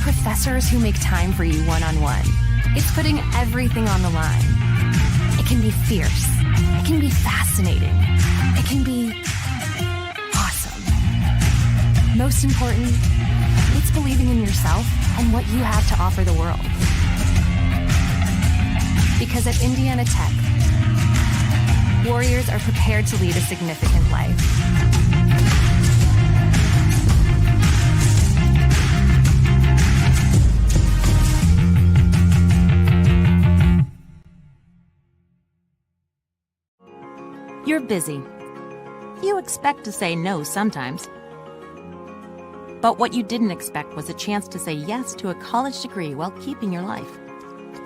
professors who make time for you one-on-one. It's putting everything on the line. It can be fierce. It can be fascinating. It can be awesome. Most important, it's believing in yourself and what you have to offer the world. Because at Indiana Tech, warriors are prepared to lead a significant life. You're busy. You expect to say no sometimes. But what you didn't expect was a chance to say yes to a college degree while keeping your life.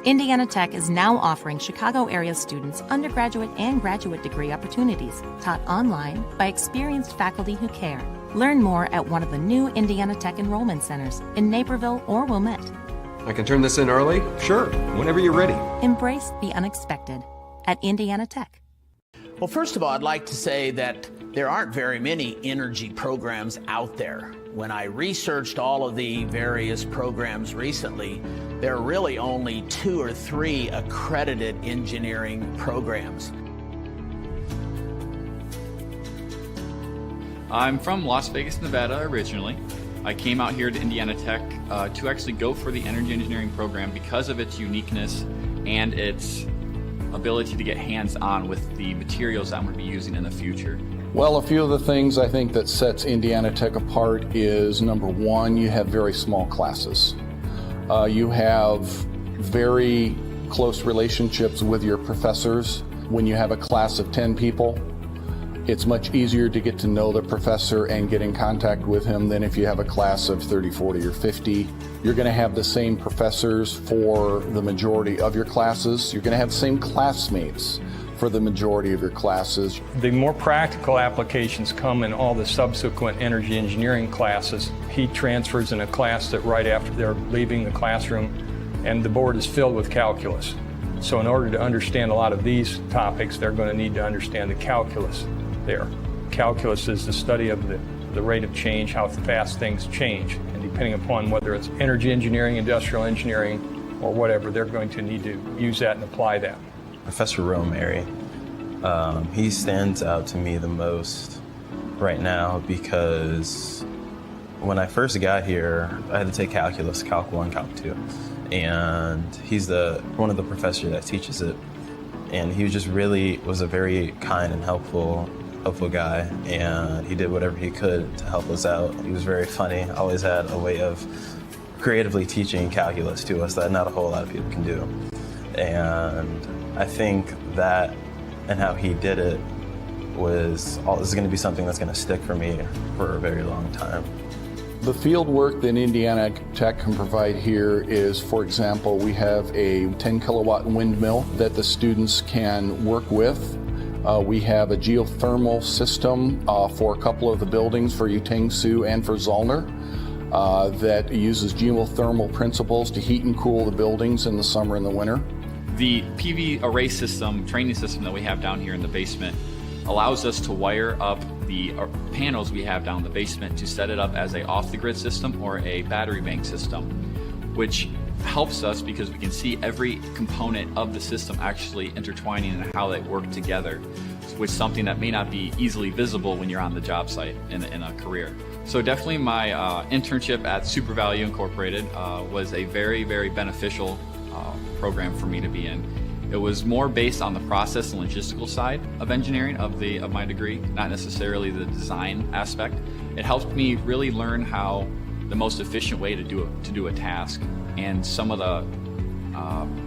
Indiana Tech is now offering Chicago area students undergraduate and graduate degree opportunities taught online by experienced faculty who care. Learn more at one of the new Indiana Tech enrollment centers in Naperville or Wilmette. I can turn this in early? Sure, whenever you're ready. Embrace the unexpected at Indiana Tech. Well, first of all, I'd like to say that there aren't very many energy programs out there. When I researched all of the various programs recently, there are really only 2 or 3 accredited engineering programs. I'm from Las Vegas, Nevada originally. I came out here to Indiana Tech to actually go for the energy engineering program because of its uniqueness and its ability to get hands-on with the materials that I'm going to be using in the future. Well, a few of the things I think that sets Indiana Tech apart is, number one, you have very small classes. You have very close relationships with your professors. When you have a class of 10 people, it's much easier to get to know the professor and get in contact with him than if you have a class of 30, 40, or 50. You're going to have the same professors for the majority of your classes. You're going to have the same classmates for the majority of your classes. The more practical applications come in all the subsequent energy engineering classes. Heat transfers in a class that right after they're leaving the classroom, and the board is filled with calculus. So in order to understand a lot of these topics, they're going to need to understand the calculus there. Calculus is the study of the rate of change, how fast things change. And depending upon whether it's energy engineering, industrial engineering, or whatever, they're going to need to use that and apply that. Professor Romary, he stands out to me the most right now because when I first got here, I had to take calculus, Calc 1, Calc 2. And he's one of the professors that teaches it. And he was a very kind and helpful guy, and he did whatever he could to help us out. He was very funny, always had a way of creatively teaching calculus to us that not a whole lot of people can do. And I think that and how he did it is going to be something that's going to stick for me for a very long time. The field work that Indiana Tech can provide here is, for example, we have a 10 kilowatt windmill that the students can work with. We have a geothermal system for a couple of the buildings, for Utang-Sioux and for Zollner, that uses geothermal principles to heat and cool the buildings in the summer and the winter. The PV array system, training system that we have down here in the basement allows us to wire up the panels we have down in the basement to set it up as a off-the-grid system or a battery bank system, which helps us because we can see every component of the system actually intertwining and how they work together, which is something that may not be easily visible when you're on the job site in a career. So definitely my internship at Super Value Incorporated was a very, very beneficial program for me to be in. It was more based on the process and logistical side of engineering of my degree, not necessarily the design aspect. It helped me really learn how the most efficient way to do a task and some of the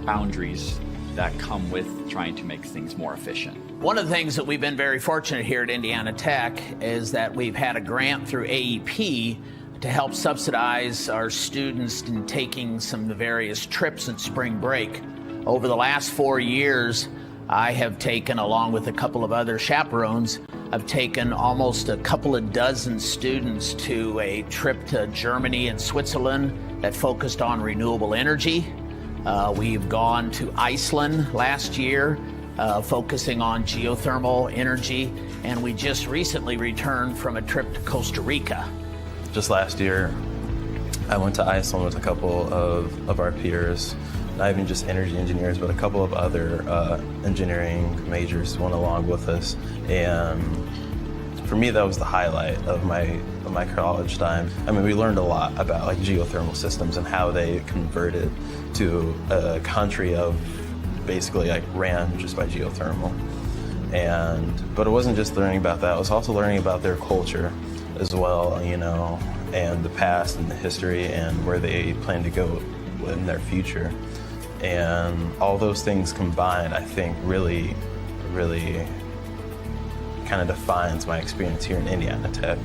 boundaries that come with trying to make things more efficient. One of the things that we've been very fortunate here at Indiana Tech is that we've had a grant through AEP to help subsidize our students in taking some of the various trips in spring break. Over the last 4 years, I have taken, along with a couple of other chaperones, I've taken almost a couple of dozen students to a trip to Germany and Switzerland that focused on renewable energy. We've gone to Iceland last year, focusing on geothermal energy, and we just recently returned from a trip to Costa Rica. Just last year, I went to Iceland with a couple of our peers, not even just energy engineers, but a couple of other engineering majors went along with us. And for me, that was the highlight of my college time. I mean, we learned a lot about like geothermal systems and how they converted to a country of basically like ran just by geothermal. But it wasn't just learning about that, it was also learning about their culture as well, you know, and the past and the history and where they plan to go in their future. And all those things combined, I think really kind of defines my experience here in Indiana Tech.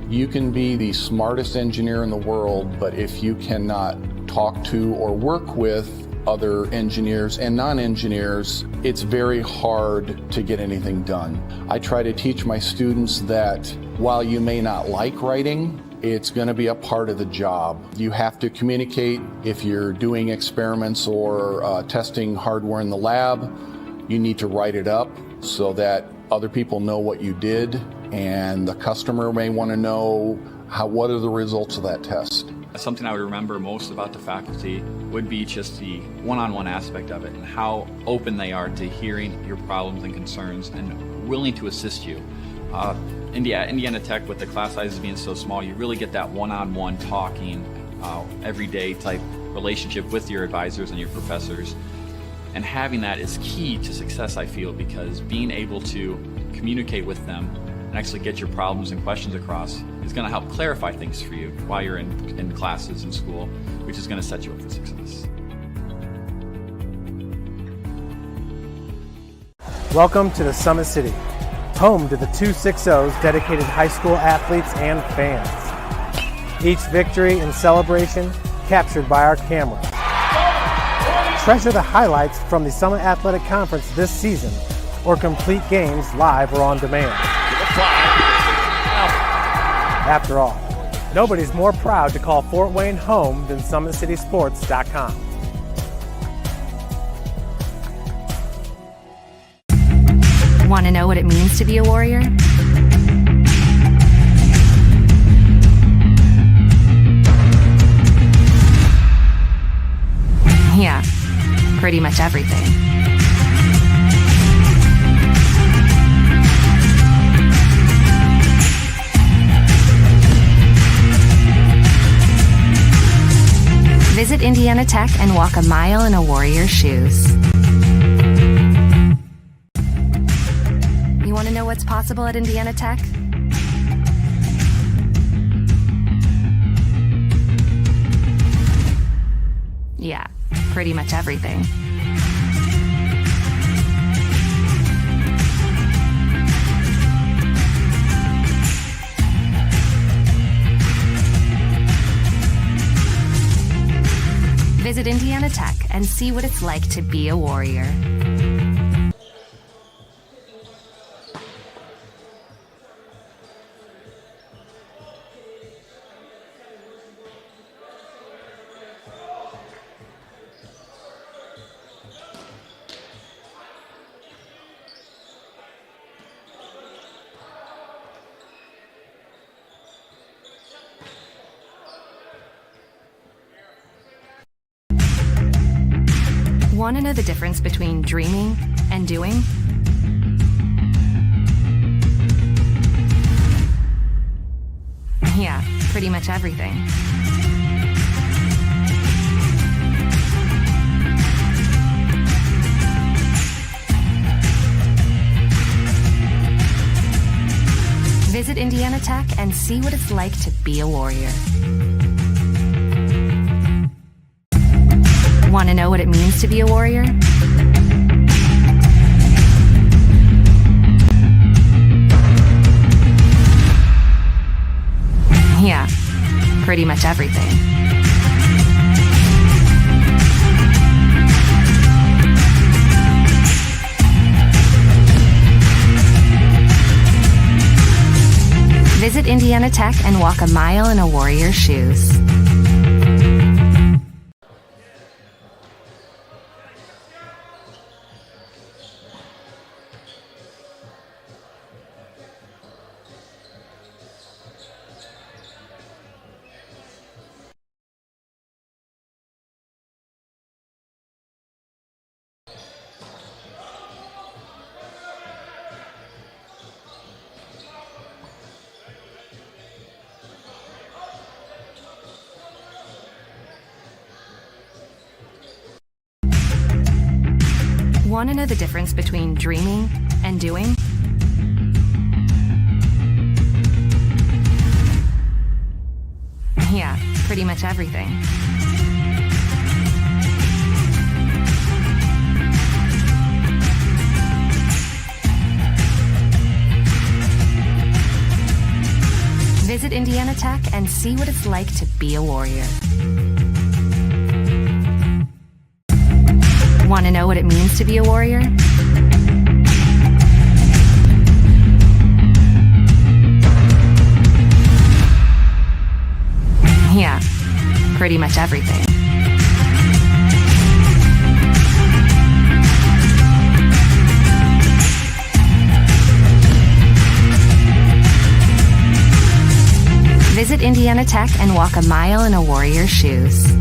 You can be the smartest engineer in the world, but if you cannot talk to or work with other engineers and non-engineers, it's very hard to get anything done. I try to teach my students that while you may not like writing, it's going to be a part of the job. You have to communicate. If you're doing experiments or testing hardware in the lab, you need to write it up so that other people know what you did, and the customer may want to know what are the results of that test. Something I would remember most about the faculty would be just the one-on-one aspect of it and how open they are to hearing your problems and concerns and willing to assist you. Indiana Tech, with the class sizes being so small, you really get that one-on-one talking, everyday type relationship with your advisors and your professors. And having that is key to success, I feel, because being able to communicate with them and actually get your problems and questions across is going to help clarify things for you while you're in classes in school, which is going to set you up for success. Welcome to the Summit City, home to the 260's dedicated high school athletes and fans. Each victory and celebration captured by our camera. Treasure the highlights from the Summit Athletic Conference this season, or complete games live or on demand. After all, nobody's more proud to call Fort Wayne home than SummitCitySports.com. Want to know what it means to be a warrior? Yeah, pretty much everything. Visit Indiana Tech and walk a mile in a warrior's shoes. You want to know what's possible at Indiana Tech? Yeah, pretty much everything. Visit Indiana Tech and see what it's like to be a warrior. Want to know the difference between dreaming and doing? Yeah, pretty much everything. Visit Indiana Tech and see what it's like to be a warrior. Want to know what it means to be a warrior? Yeah, pretty much everything. Visit Indiana Tech and walk a mile in a warrior's shoes. Want to know the difference between dreaming and doing? Yeah, pretty much everything. Visit Indiana Tech and see what it's like to be a warrior. Want to know what it means to be a warrior? Yeah, pretty much everything. Visit Indiana Tech and walk a mile in a warrior's shoes.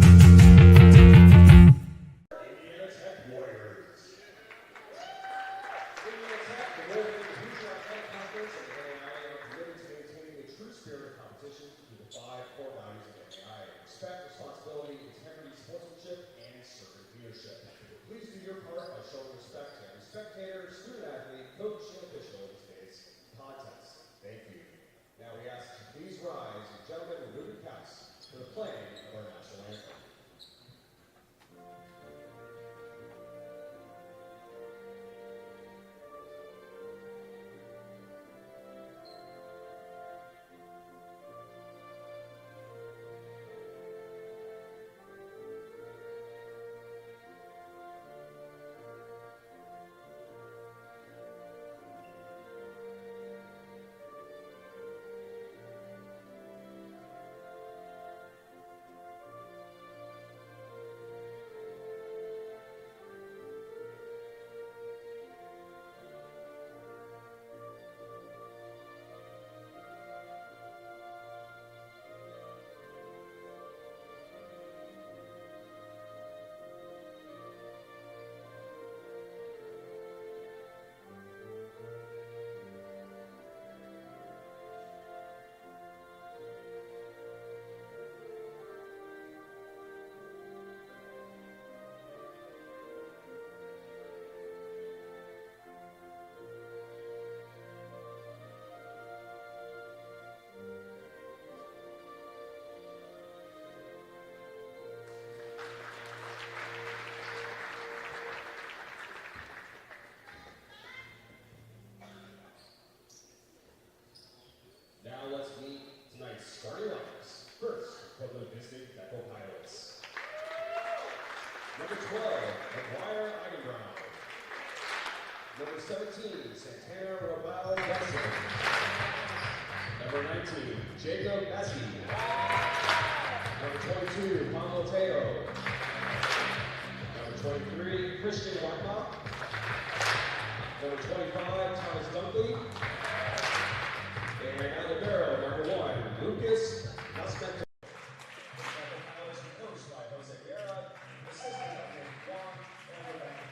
Now let's meet tonight's starting lineups. First, for the Mystic Bethel Pilots. Number 12, McGuire Eigenbrown. Number 17, Santana Robal Wesson. Number 19, Jacob Messi. Number 22, Juan Mateo. Number 23, Christian Wyckoff. Number 25, Thomas Dunkley. And out of the barrel, number 1, Lucas Nascimento. Coached by Jose Guerra, assistant captain Juan Overbeck.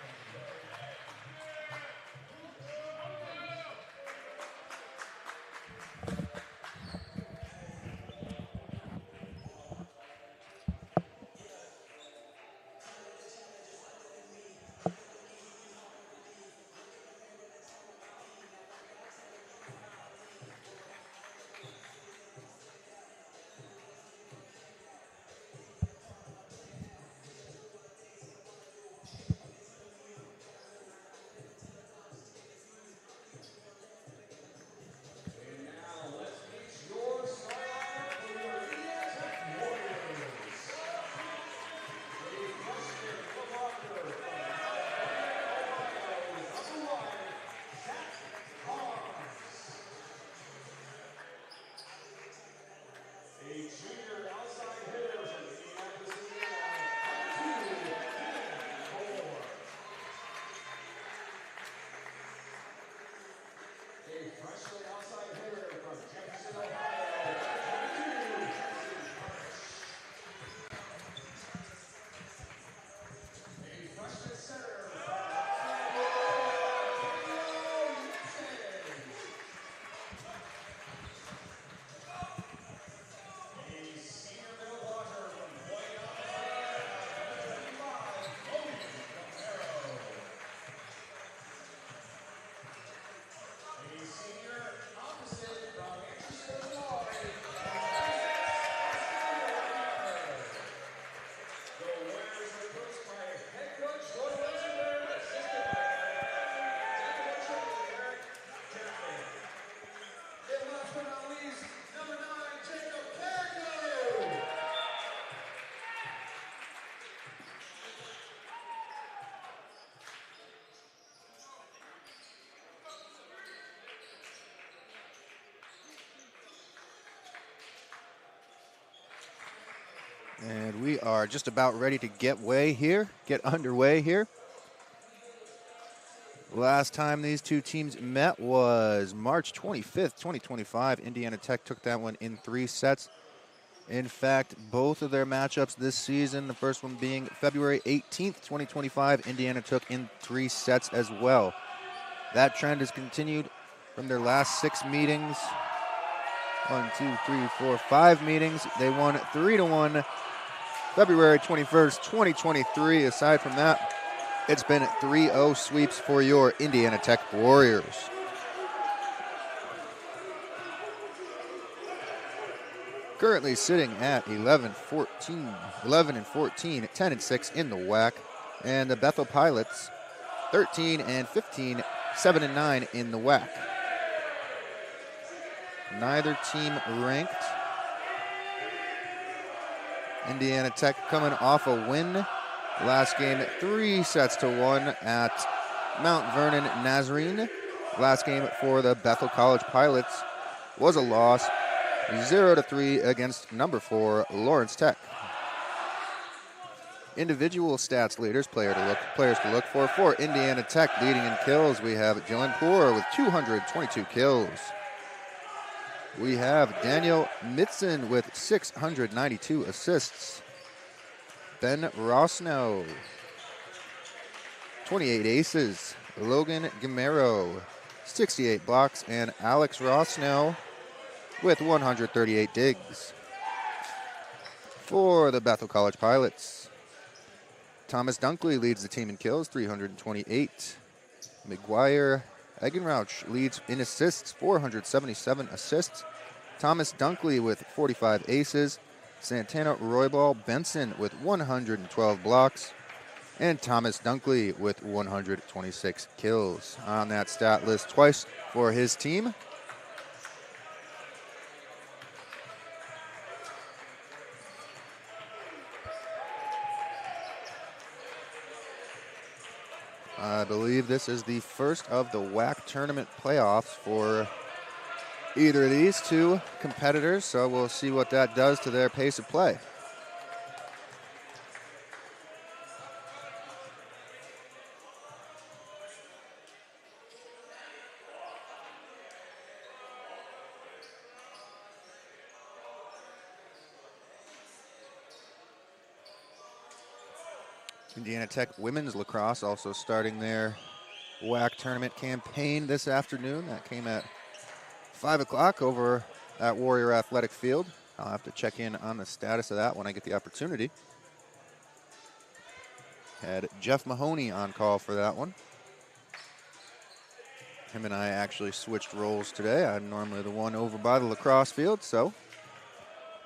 And we are just about ready to get underway here. Last time these two teams met was March 25th, 2025. Indiana Tech took that one in 3 sets. In fact, both of their matchups this season, the first one being February 18th, 2025, Indiana took in 3 sets as well. That trend has continued from their last 6 meetings. 5 meetings. They won 3-1 February 21st, 2023. Aside from that, it's been 3-0 sweeps for your Indiana Tech Warriors. Currently sitting at 11-14, 10-6 in the WAC. And the Bethel Pilots, 13-15, 7-9 in the WAC. Neither team ranked. Indiana Tech coming off a win. Last game 3-1 at Mount Vernon Nazarene. Last game for the Bethel College Pilots was a loss, 0-3 against number 4 Lawrence Tech. Individual stats leaders, players to look for Indiana Tech. Leading in kills, we have Dylan Poor with 222 kills. We have Daniel Mitzen with 692 assists. Ben Rosno, 28 aces. Logan Gamero, 68 blocks. And Alex Rosno with 138 digs. For the Bethel College Pilots, Thomas Dunkley leads the team in kills, 328. McGuire Eggenrauch leads in assists, 477 assists. Thomas Dunkley with 45 aces. Santana Roybal Benson with 112 blocks. And Thomas Dunkley with 126 kills on that stat list twice for his team. I believe this is the first of the WAC tournament playoffs for either of these two competitors, so we'll see what that does to their pace of play. Indiana Tech women's lacrosse also starting their WAC tournament campaign this afternoon. That came at 5 o'clock over at Warrior Athletic Field. I'll have to check in on the status of that when I get the opportunity. Had Jeff Mahoney on call for that one. Him and I actually switched roles today. I'm normally the one over by the lacrosse field, so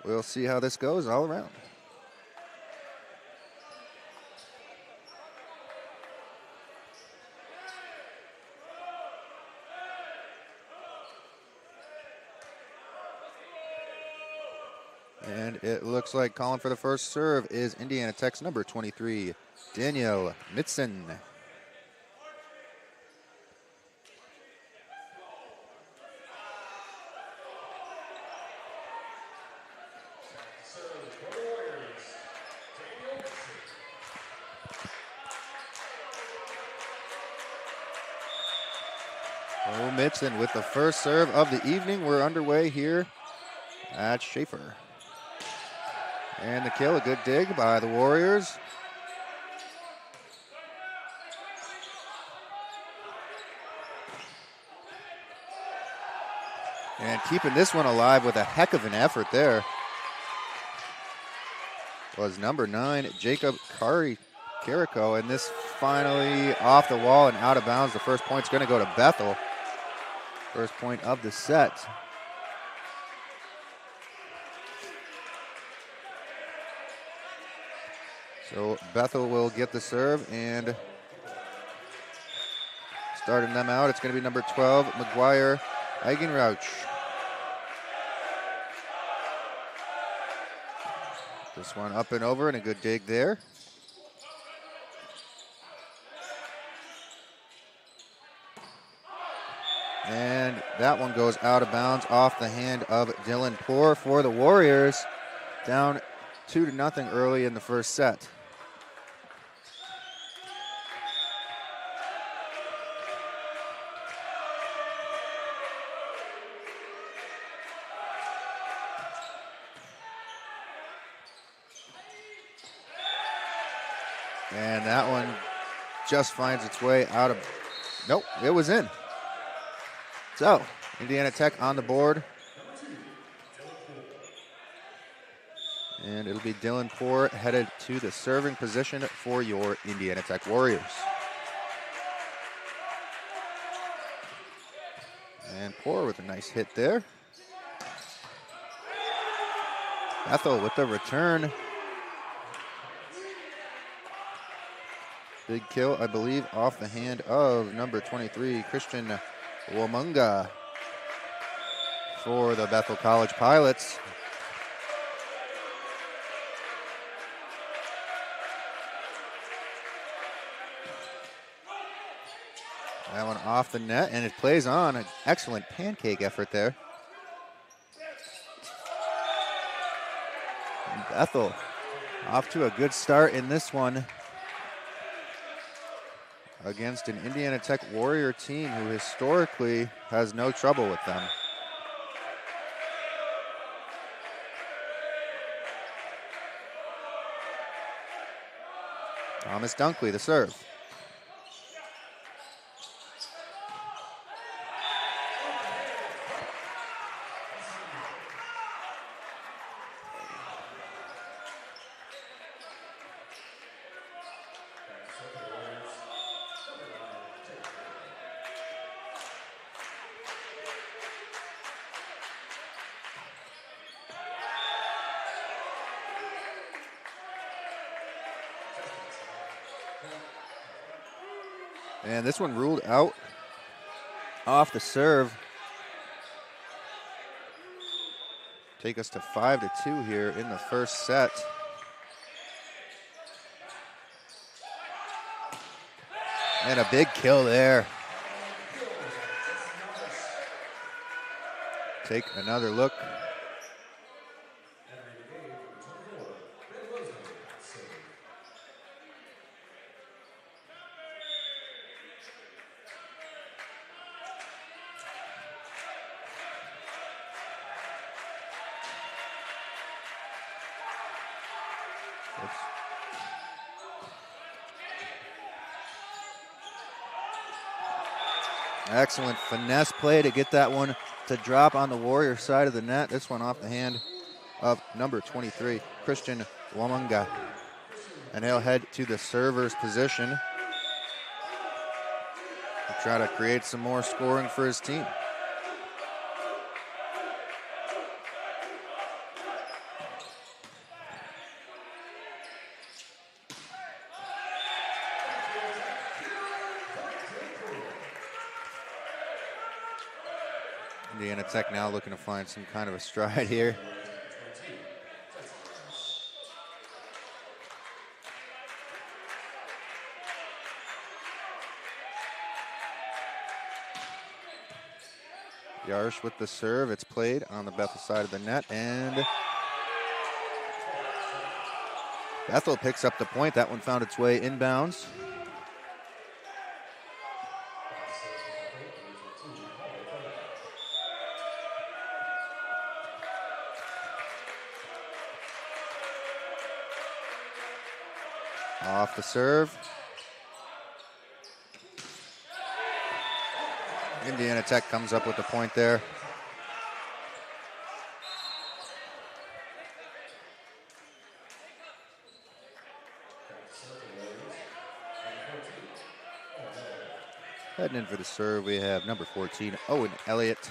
we'll see how this goes all around. And it looks like calling for the first serve is Indiana Tech's number 23, Danielle Mitzen. Oh, Mitzen with the first serve of the evening. We're underway here at Schaefer. And the kill, a good dig by the Warriors. And keeping this one alive with a heck of an effort there was number 9, Jacob Carrico. And this finally off the wall and out of bounds. The first point's going to go to Bethel. First point of the set. So Bethel will get the serve, and starting them out, it's going to be number 12, McGuire Eigenrauch. This one up and over, and a good dig there. And that one goes out of bounds off the hand of Dylan Poor for the Warriors. Down 2-0 early in the first set. And that one just finds its way out of, nope, it was in. So, Indiana Tech on the board. And it'll be Dylan Poor headed to the serving position for your Indiana Tech Warriors. And Poor with a nice hit there. Bethel with the return. Big kill, I believe, off the hand of number 23, Christian Womunga for the Bethel College Pilots. That one off the net, and it plays on. An excellent pancake effort there. And Bethel off to a good start in this one against an Indiana Tech Warrior team who historically has no trouble with them. Thomas Dunkley, the serve. And this one ruled out off the serve. Take us to 5-2 here in the first set. And a big kill there. Take another look. Excellent finesse play to get that one to drop on the Warrior side of the net. This one off the hand of number 23, Christian Womunga. And he'll head to the server's position to try to create some more scoring for his team. Indiana Tech now looking to find some kind of a stride here. Yarsh with the serve. It's played on the Bethel side of the net, and Bethel picks up the point. That one found its way inbounds. Off the serve. Indiana Tech comes up with the point there. Heading in for the serve, we have number 14, Owen Elliott.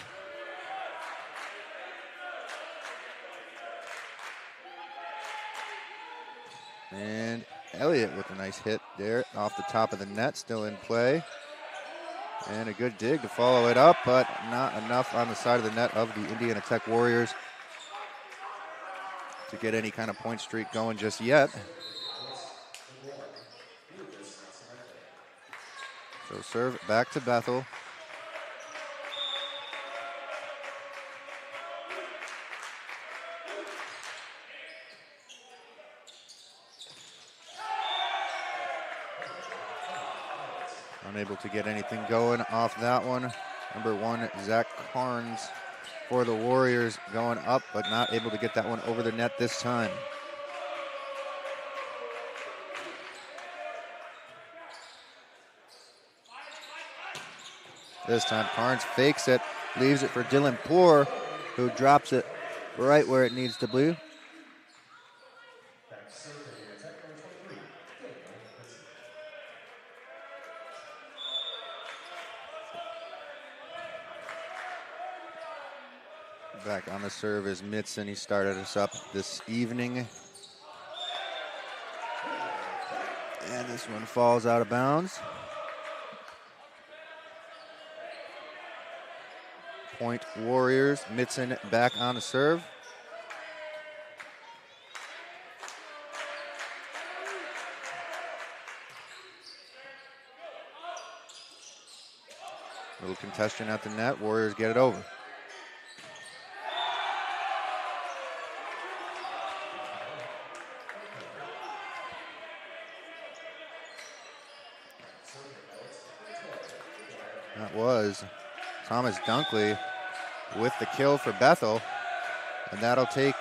And Elliott with a nice hit there off the top of the net, still in play. And a good dig to follow it up, but not enough on the side of the net of the Indiana Tech Warriors to get any kind of point streak going just yet. So serve back to Bethel. Unable to get anything going off that one. Number 1, Zach Carnes for the Warriors going up, but not able to get that one over the net this time. This time Carnes fakes it, leaves it for Dylan Poor, who drops it right where it needs to be. Back on the serve is Mitson. He started us up this evening. And this one falls out of bounds. Point Warriors. Mitson back on the serve. Little contention at the net. Warriors get it over. That was Thomas Dunkley with the kill for Bethel. And that'll take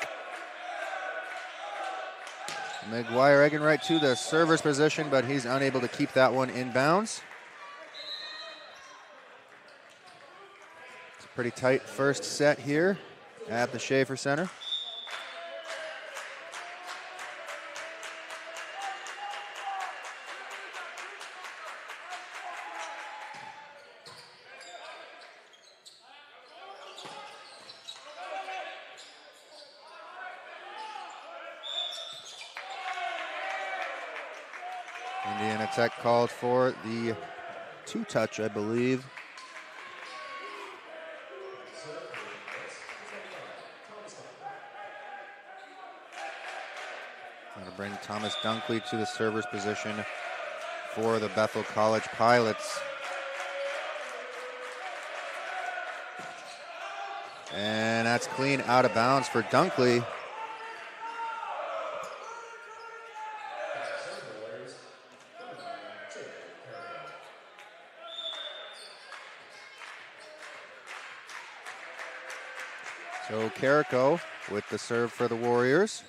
McGuire Eggenright to the server's position, but he's unable to keep that one in bounds. It's a pretty tight first set here at the Schaefer Center. Indiana Tech called for the 2-touch, I believe. Going to bring Thomas Dunkley to the server's position for the Bethel College Pilots. And that's clean out of bounds for Dunkley. So Carrico with the serve for the Warriors.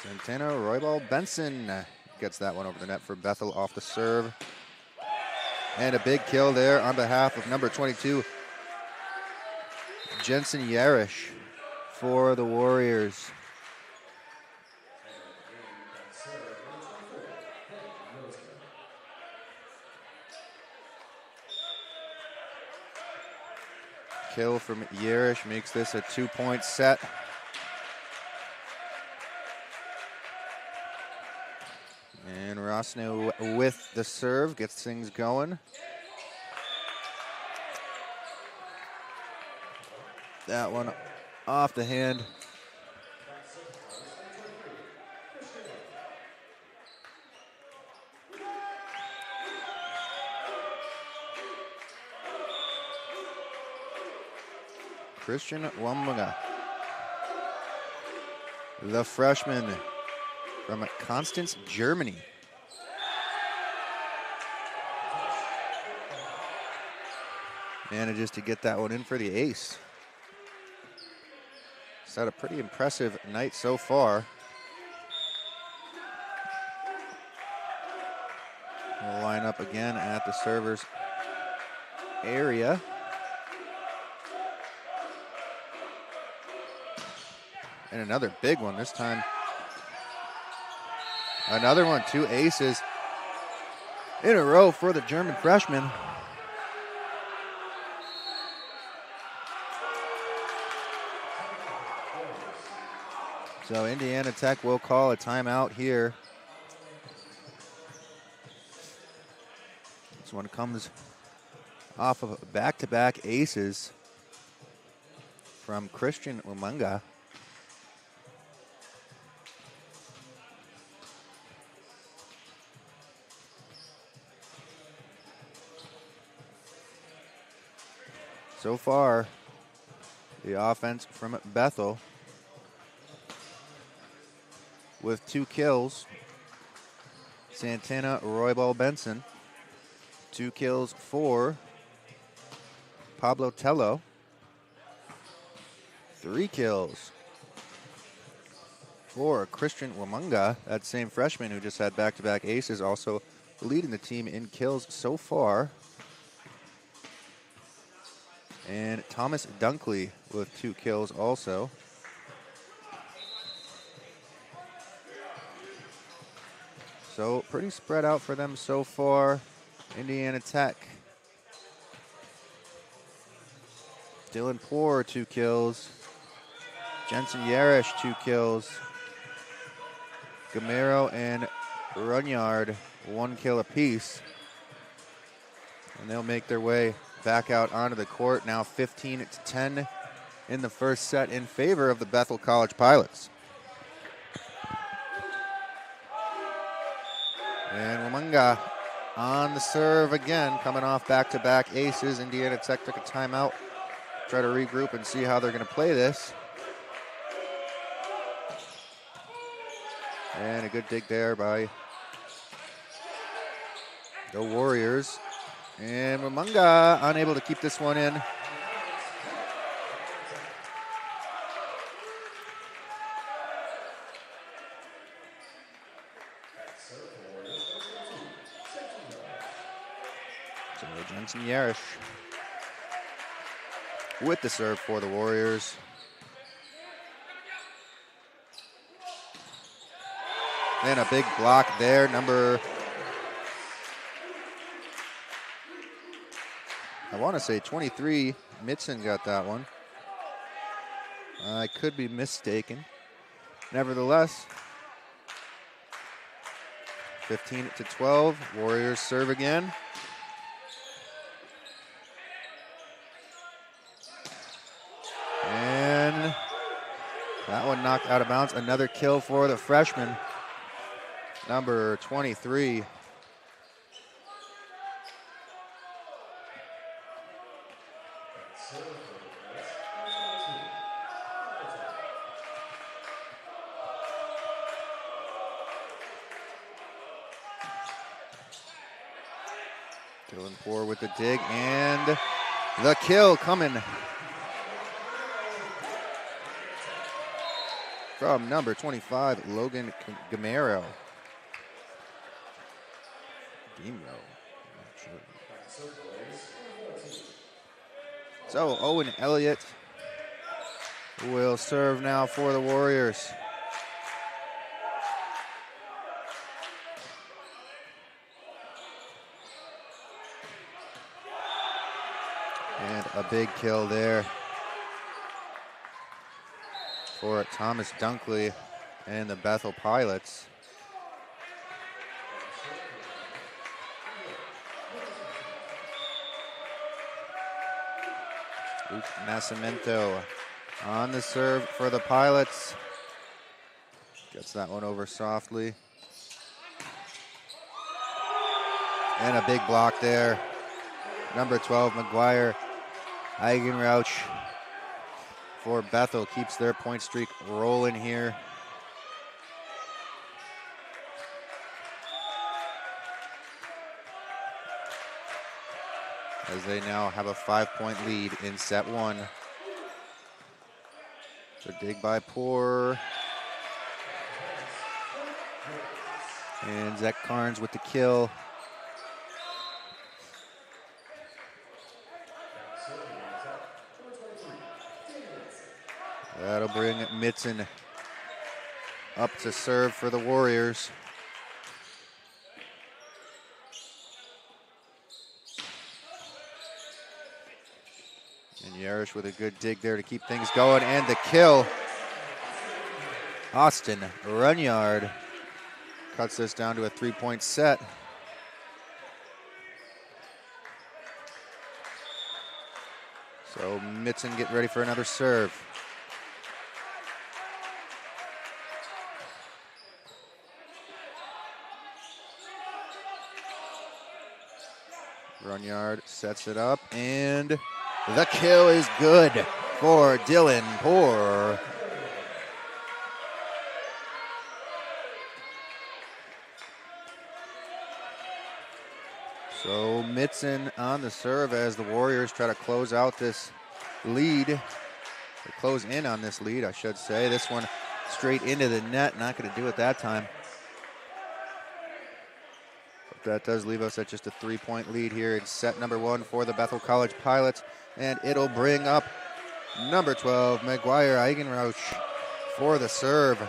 Centeno, Roybal, Benson gets that one over the net for Bethel off the serve. And a big kill there on behalf of number 22, Jensen Yarish for the Warriors. Kill from Yarish makes this a 2-point set. And Rosno with the serve gets things going. That one off the hand. Christian Wambaga, the freshman from Constance, Germany. Manages to get that one in for the ace. It's had a pretty impressive night so far. We'll line up again at the server's area. And another big one this time. Another one, 2 aces in a row for the German freshman. So Indiana Tech will call a timeout here. This one comes off of back-to-back aces from Christian Umunga. So far, the offense from Bethel with 2 kills. Santana, Roybal, Benson. 2 kills for Pablo Tello. 3 kills for Christian Wamunga, that same freshman who just had back-to-back aces, also leading the team in kills so far. And Thomas Dunkley with 2 kills also. So pretty spread out for them so far. Indiana Tech. Dylan Poor, 2 kills. Jensen Yarish, 2 kills. Gamero and Runyard, 1 kill apiece. And they'll make their way back out onto the court. Now 15-10 in the first set in favor of the Bethel College Pilots. And Wamunga on the serve again, coming off back-to-back aces. Indiana Tech took a timeout, try to regroup and see how they're going to play this. And a good dig there by the Warriors. And Wamunga unable to keep this one in. So Jensen Yarish with the serve for the Warriors. And a big block there, number, I want to say 23, Mitson got that one. I could be mistaken. Nevertheless, 15-12, Warriors serve again. And that one knocked out of bounds. Another kill for the freshman, number 23. Dylan Poor with the dig and the kill coming from number 25, Logan Gamero. So Owen Elliott will serve now for the Warriors. And a big kill there for Thomas Dunkley and the Bethel Pilots. Luke Nascimento on the serve for the Pilots. Gets that one over softly. And a big block there. Number 12, McGuire Eigenrauch for Bethel keeps their point streak rolling here. As they now have a 5-point lead in set 1. So dig by Poor. And Zach Carnes with the kill. That'll bring Mitson up to serve for the Warriors. And Yarish with a good dig there to keep things going, and the kill. Austin Runyard cuts this down to a 3-point set. So Mitson getting ready for another serve. Runyard sets it up, and The kill is good for Dylan Poor. So Mitzen on the serve as the Warriors try to close out this lead, or close in on this lead, I should say. This one straight into the net, not going to do it that time. But that does leave us at just a 3-point lead here in set number 1 for the Bethel College Pilots, and it'll bring up number 12, McGuire Eigenrausch, for the serve.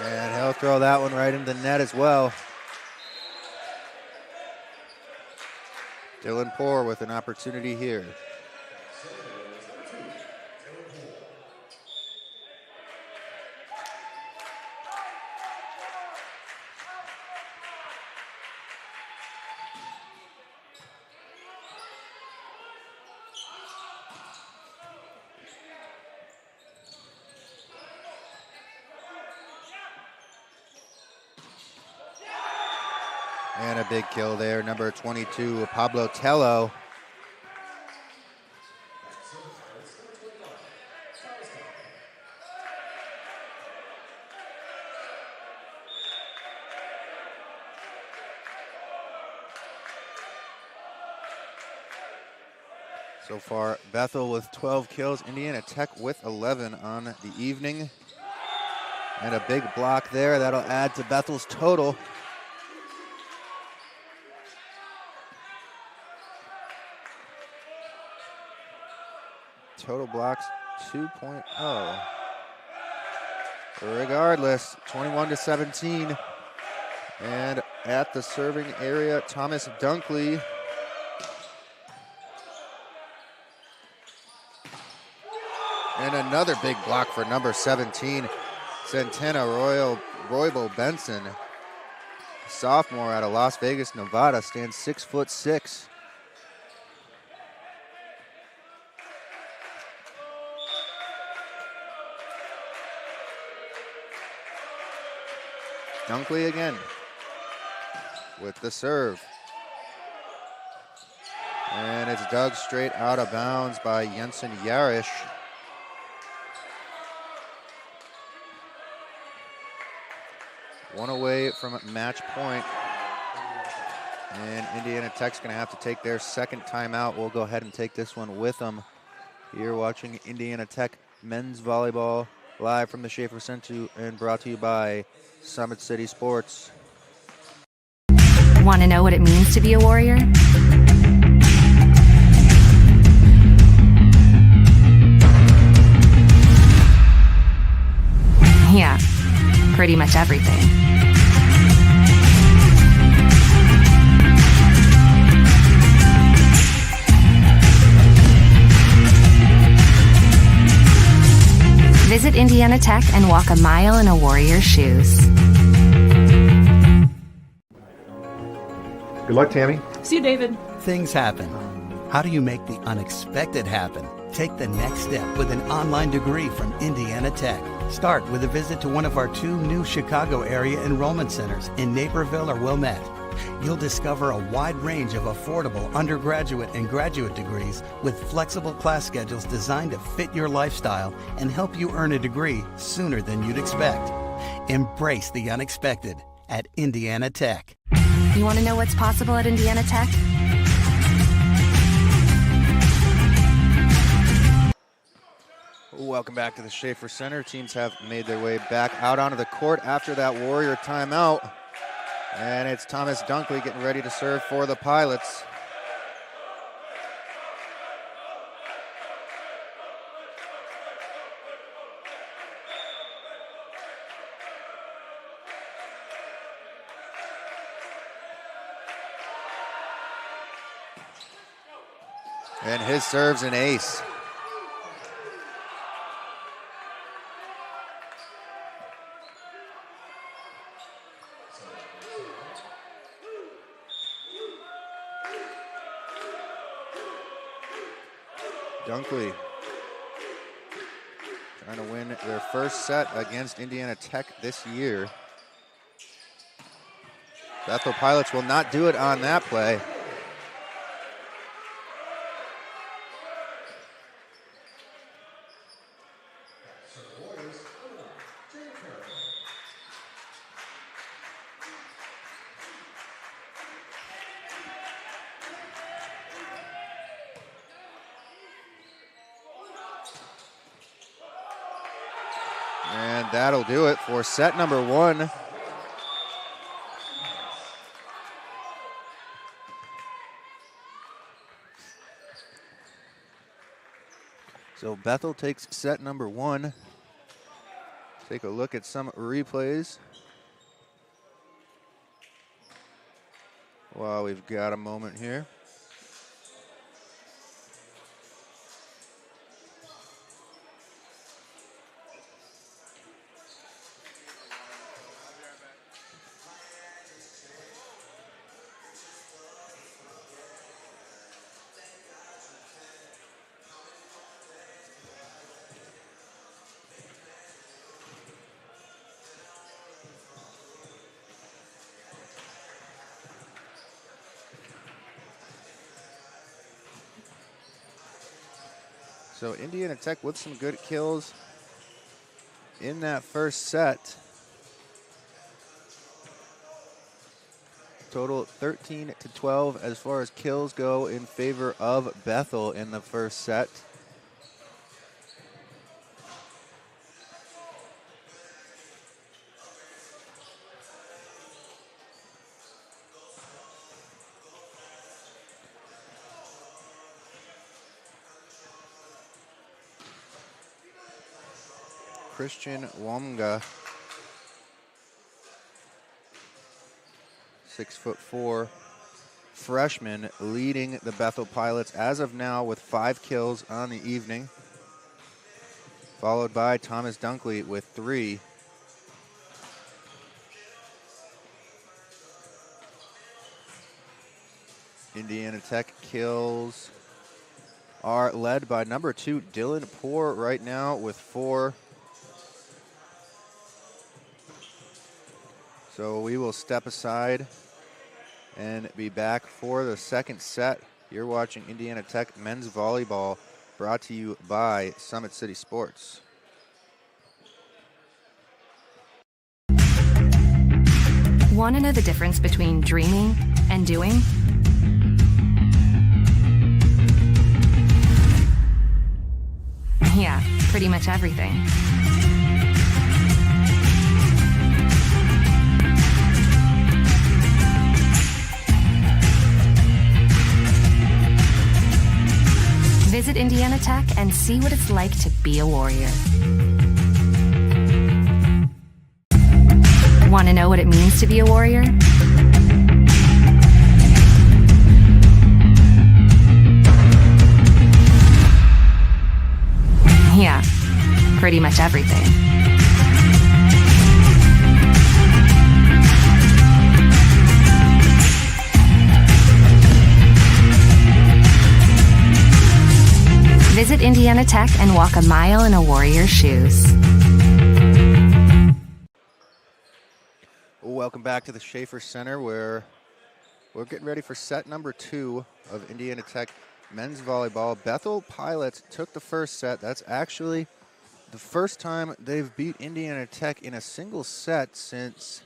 And he'll throw that one right into the net as well. Dylan Poor with an opportunity here. And a big kill there, number 22, Pablo Tello. So far, Bethel with 12 kills, Indiana Tech with 11 on the evening. And a big block there, that'll add to Bethel's total. Total blocks 2.0. Regardless, 21-17. And at the serving area, Thomas Dunkley. And another big block for number 17, Santana Roybo Benson. Sophomore out of Las Vegas, Nevada, stands 6'6". Dunkley again with the serve. And it's dug straight out of bounds by Jensen Yarish. One away from match point. And Indiana Tech's going to have to take their second timeout. We'll go ahead and take this one with them. You're watching Indiana Tech men's volleyball live from the Schaefer Center and brought to you by Summit City Sports. Want to know what it means to be a warrior? Yeah, pretty much everything. Visit Indiana Tech and walk a mile in a warrior's shoes. Good luck, Tammy. See you, David. Things happen. How do you make the unexpected happen? Take the next step with an online degree from Indiana Tech. Start with a visit to one of our 2 new Chicago area enrollment centers in Naperville or Wilmette. You'll discover a wide range of affordable undergraduate and graduate degrees with flexible class schedules designed to fit your lifestyle and help you earn a degree sooner than you'd expect. Embrace the unexpected at Indiana Tech. You want to know what's possible at Indiana Tech? Welcome back to the Schaefer Center. Teams have made their way back out onto the court after that Warrior timeout. And it's Thomas Dunkley getting ready to serve for the Pilots. And his serve's an ace. Dunkley trying to win their first set against Indiana Tech this year. Bethel Pilots will not do it on that play. And that'll do it for set number 1. So Bethel takes set number 1. Take a look at some replays while we've got a moment here. So Indiana Tech with some good kills in that first set. Total 13-12 as far as kills go in favor of Bethel in the first set. Christian Wonga, 6'4", freshman, leading the Bethel Pilots as of now with 5 kills on the evening, followed by Thomas Dunkley with 3. Indiana Tech kills are led by number 2, Dylan Poor, right now with 4. So we will step aside and be back for the second set. You're watching Indiana Tech men's volleyball, brought to you by Summit City Sports. Want to know the difference between dreaming and doing? Yeah, pretty much everything. Visit Indiana Tech and see what it's like to be a warrior. Want to know what it means to be a warrior? Yeah, pretty much everything. Visit Indiana Tech and walk a mile in a warrior's shoes. Welcome back to the Schaefer Center, where we're getting ready for set number 2 of Indiana Tech men's volleyball. Bethel Pilots took the first set. That's actually the first time they've beat Indiana Tech in a single set since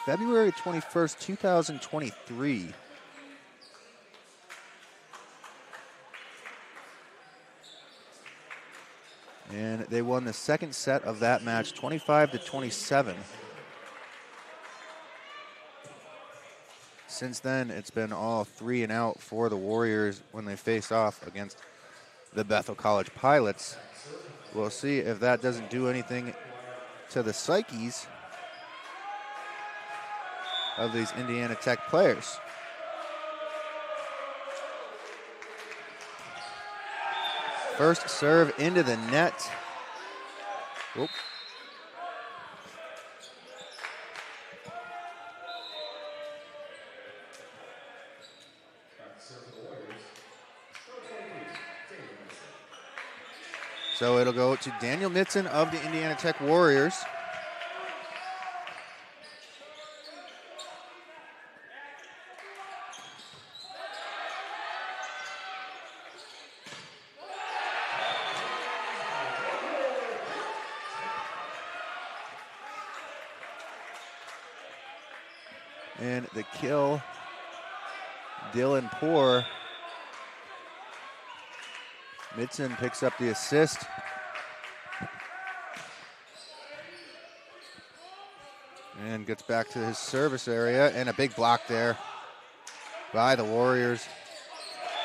February 21st, 2023. And they won the second set of that match, 25-27. Since then, it's been all 3 and out for the Warriors when they face off against the Bethel College Pilots. We'll see if that doesn't do anything to the psyches of these Indiana Tech players. First serve into the net. Oop. So it'll go to Daniel Mitson of the Indiana Tech Warriors. And the kill, Dylan Poor. Midson picks up the assist. And gets back to his service area, and a big block there by the Warriors.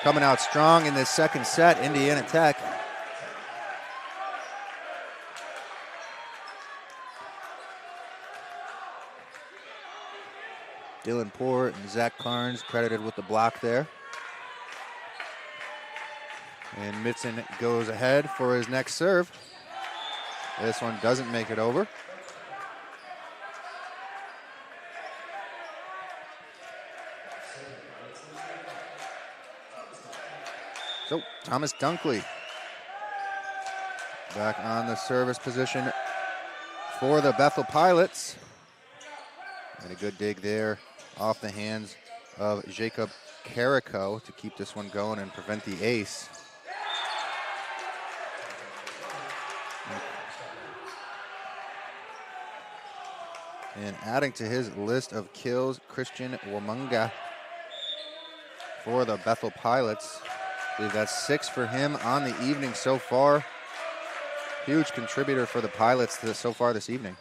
Coming out strong in this second set, Indiana Tech. Dylan Poor and Zach Carnes credited with the block there. And Midson goes ahead for his next serve. This one doesn't make it over. So Thomas Dunkley back on the service position for the Bethel Pilots. And a good dig there off the hands of Jacob Carrico to keep this one going and prevent the ace. And adding to his list of kills, Christian Wamunga for the Bethel Pilots. I believe that's 6 for him on the evening so far. Huge contributor for the Pilots so far this evening.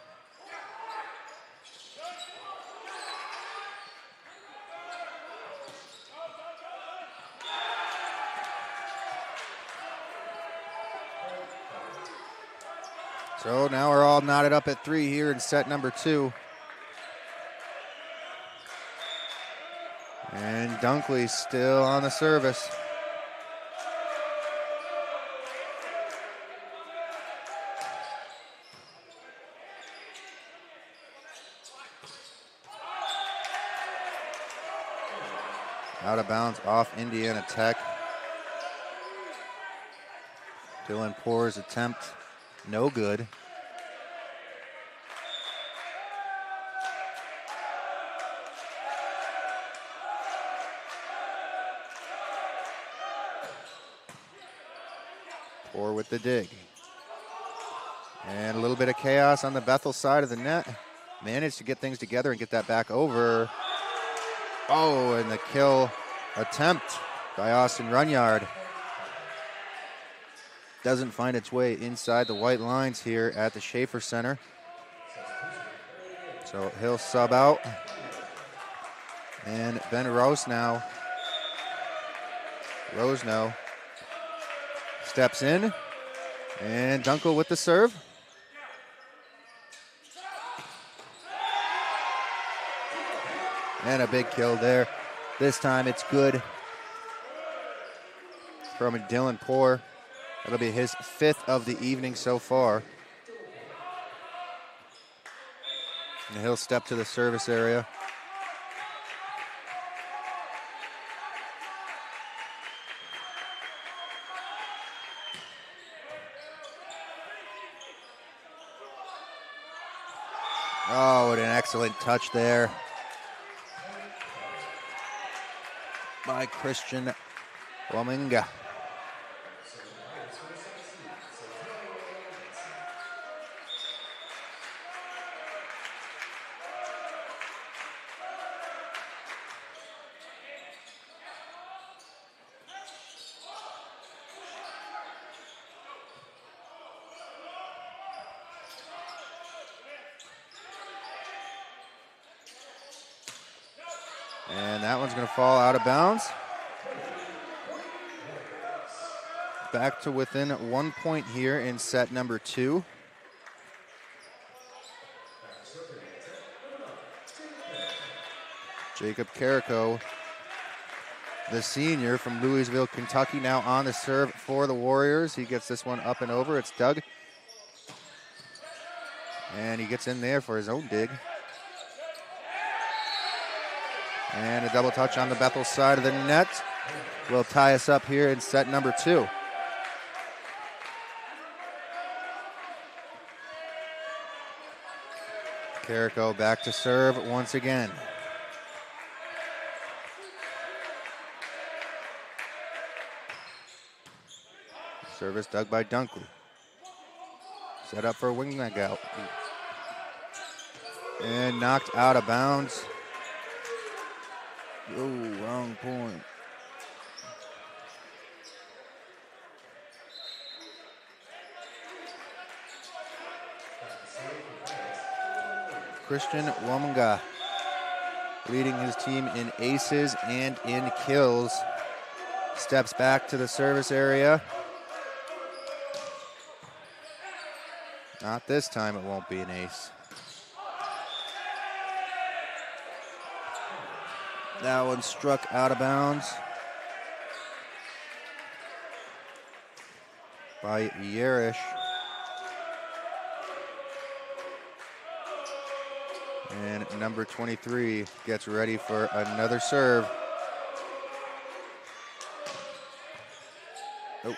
So now we're all knotted up at 3 here in set number 2. And Dunkley still on the service. Out of bounds off Indiana Tech. Dylan Poor's attempt, no good. Poor with the dig. And a little bit of chaos on the Bethel side of the net. Managed to get things together and get that back over. Oh, and the kill attempt by Austin Runyard doesn't find its way inside the white lines here at the Schaefer Center. So he'll sub out. And Ben Rosno steps in. And Dunkel with the serve. And a big kill there. This time it's good from Dylan Poor. That'll be his 5th of the evening so far. And he'll step to the service area. Oh, what an excellent touch there by Christian Wamunga. And that one's going to fall out of bounds. Back to within 1 point here in set number 2. Jacob Carrico, the senior from Louisville, Kentucky, now on the serve for the Warriors. He gets this one up and over. It's Doug. And he gets in there for his own dig. And a double touch on the Bethel side of the net will tie us up here in set number 2. Carrico back to serve once again. Service dug by Dunkley. Set up for a wing leg out. And knocked out of bounds. Oh, wrong point. Christian Womunga leading his team in aces and in kills. Steps back to the service area. Not this time, it won't be an ace. That one struck out of bounds by Yerish. And number 23 gets ready for another serve. Oh.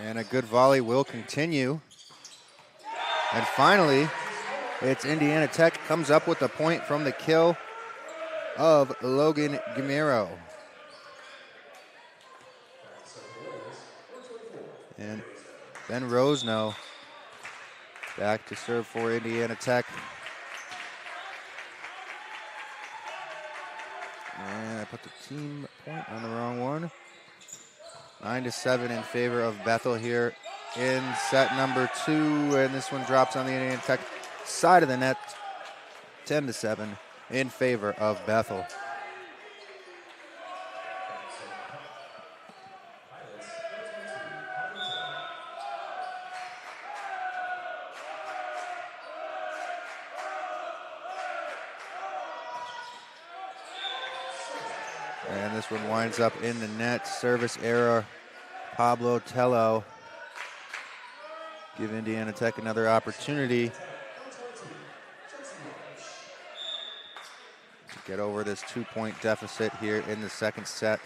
And a good volley will continue. And finally, it's Indiana Tech comes up with a point from the kill of Logan Gamero. And Ben Rosno back to serve for Indiana Tech. And I put the team point on the wrong one. 9-7 in favor of Bethel here in set number 2. And this one drops on the Indiana Tech side of the net. 10-7 in favor of Bethel. And this one winds up in the net. Service error, Pablo Tello. Give Indiana Tech another opportunity to get over this 2-point deficit here in the second set.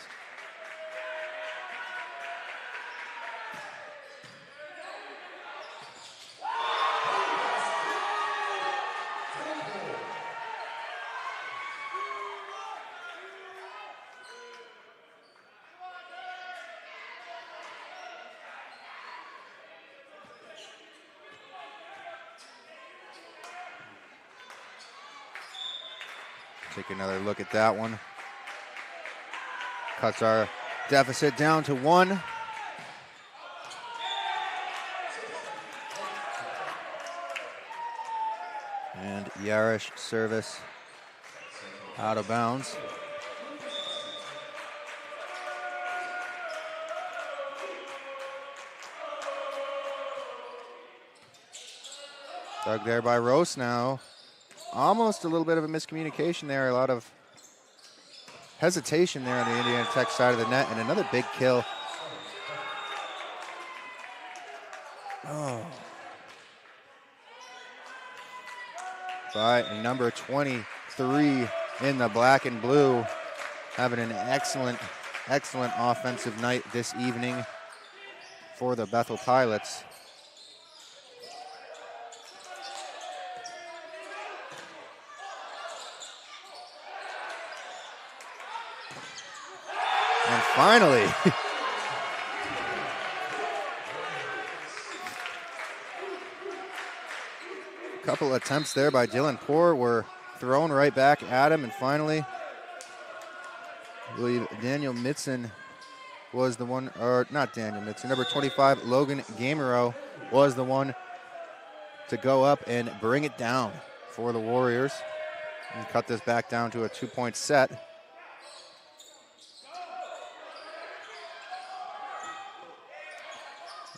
Take another look at that one. Cuts our deficit down to 1. And Yarish service out of bounds. Dug there by Rose now. Almost a little bit of a miscommunication there. A lot of hesitation there on the Indiana Tech side of the net. And another big kill. Oh. By number 23 in the black and blue. Having an excellent offensive night this evening for the Bethel Pilots. And finally, a couple attempts there by Dylan Poor were thrown right back at him. And finally, I believe Daniel Mitson was the one, or not Daniel Mitson, number 25, Logan Gamero was the one to go up and bring it down for the Warriors and cut this back down to a 2-point set.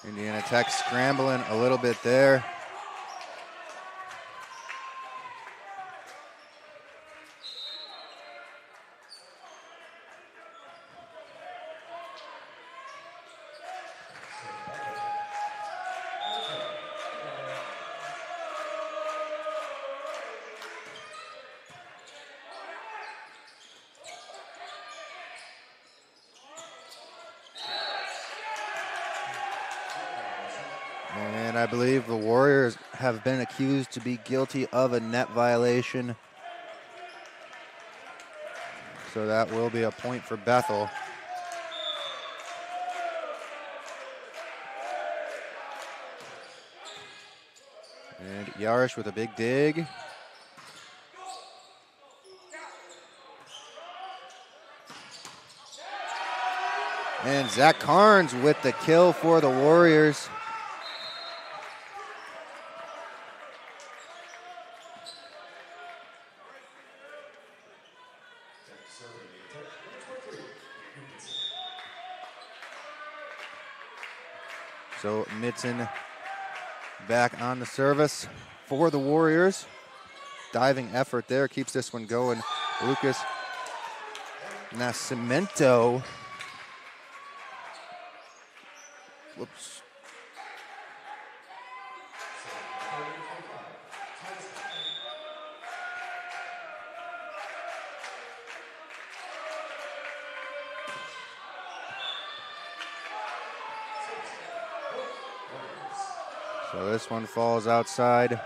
Indiana Tech scrambling a little bit there. And I believe the Warriors have been accused to be guilty of a net violation. So that will be a point for Bethel. And Yarish with a big dig. And Zach Carnes with the kill for the Warriors. So Mitson back on the service for the Warriors. Diving effort there keeps this one going. Lucas Nascimento. Whoops. So this one falls outside.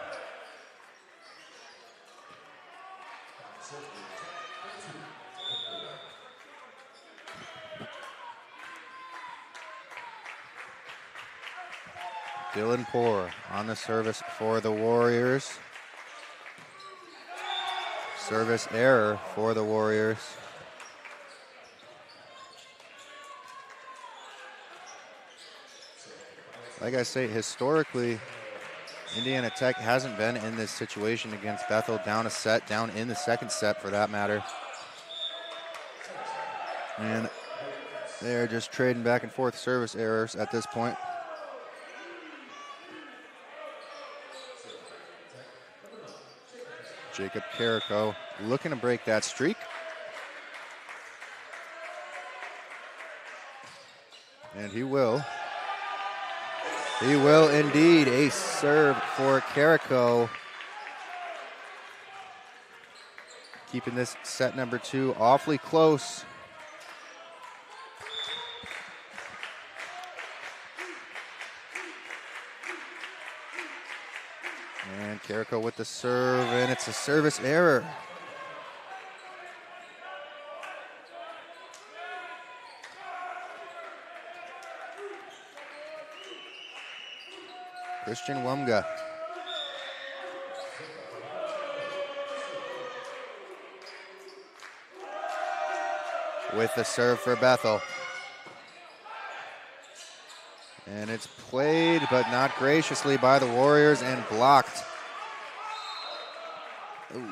Dylan Poor on the service for the Warriors. Service error for the Warriors. Like I say, historically, Indiana Tech hasn't been in this situation against Bethel, down a set, down in the second set for that matter. And they're just trading back and forth service errors at this point. Jacob Carrico looking to break that streak. And he will. He will indeed. A serve for Carrico. Keeping this set number 2 awfully close. And Carrico with the serve, and it's a service error. Christian Wumga. With the serve for Bethel. And it's played, but not graciously by the Warriors, and blocked. Ooh.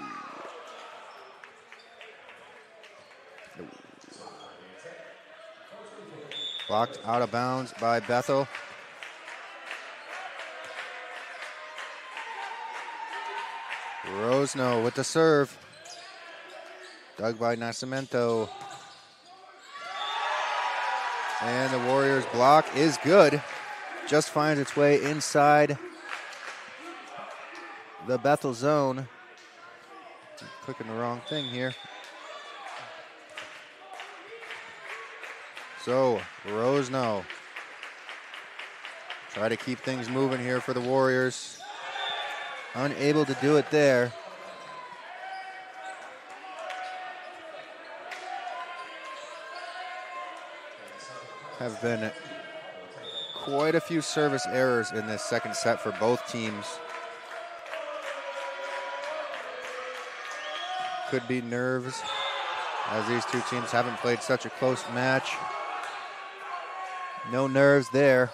Blocked out of bounds by Bethel. Rosno with the serve. Dug by Nascimento. And the Warriors block is good. Just finds its way inside the Bethel zone. I'm clicking the wrong thing here. So, Rosno. Try to keep things moving here for the Warriors. Unable to do it there. Have been quite a few service errors in this second set for both teams. Could be nerves, as these two teams haven't played such a close match. No nerves there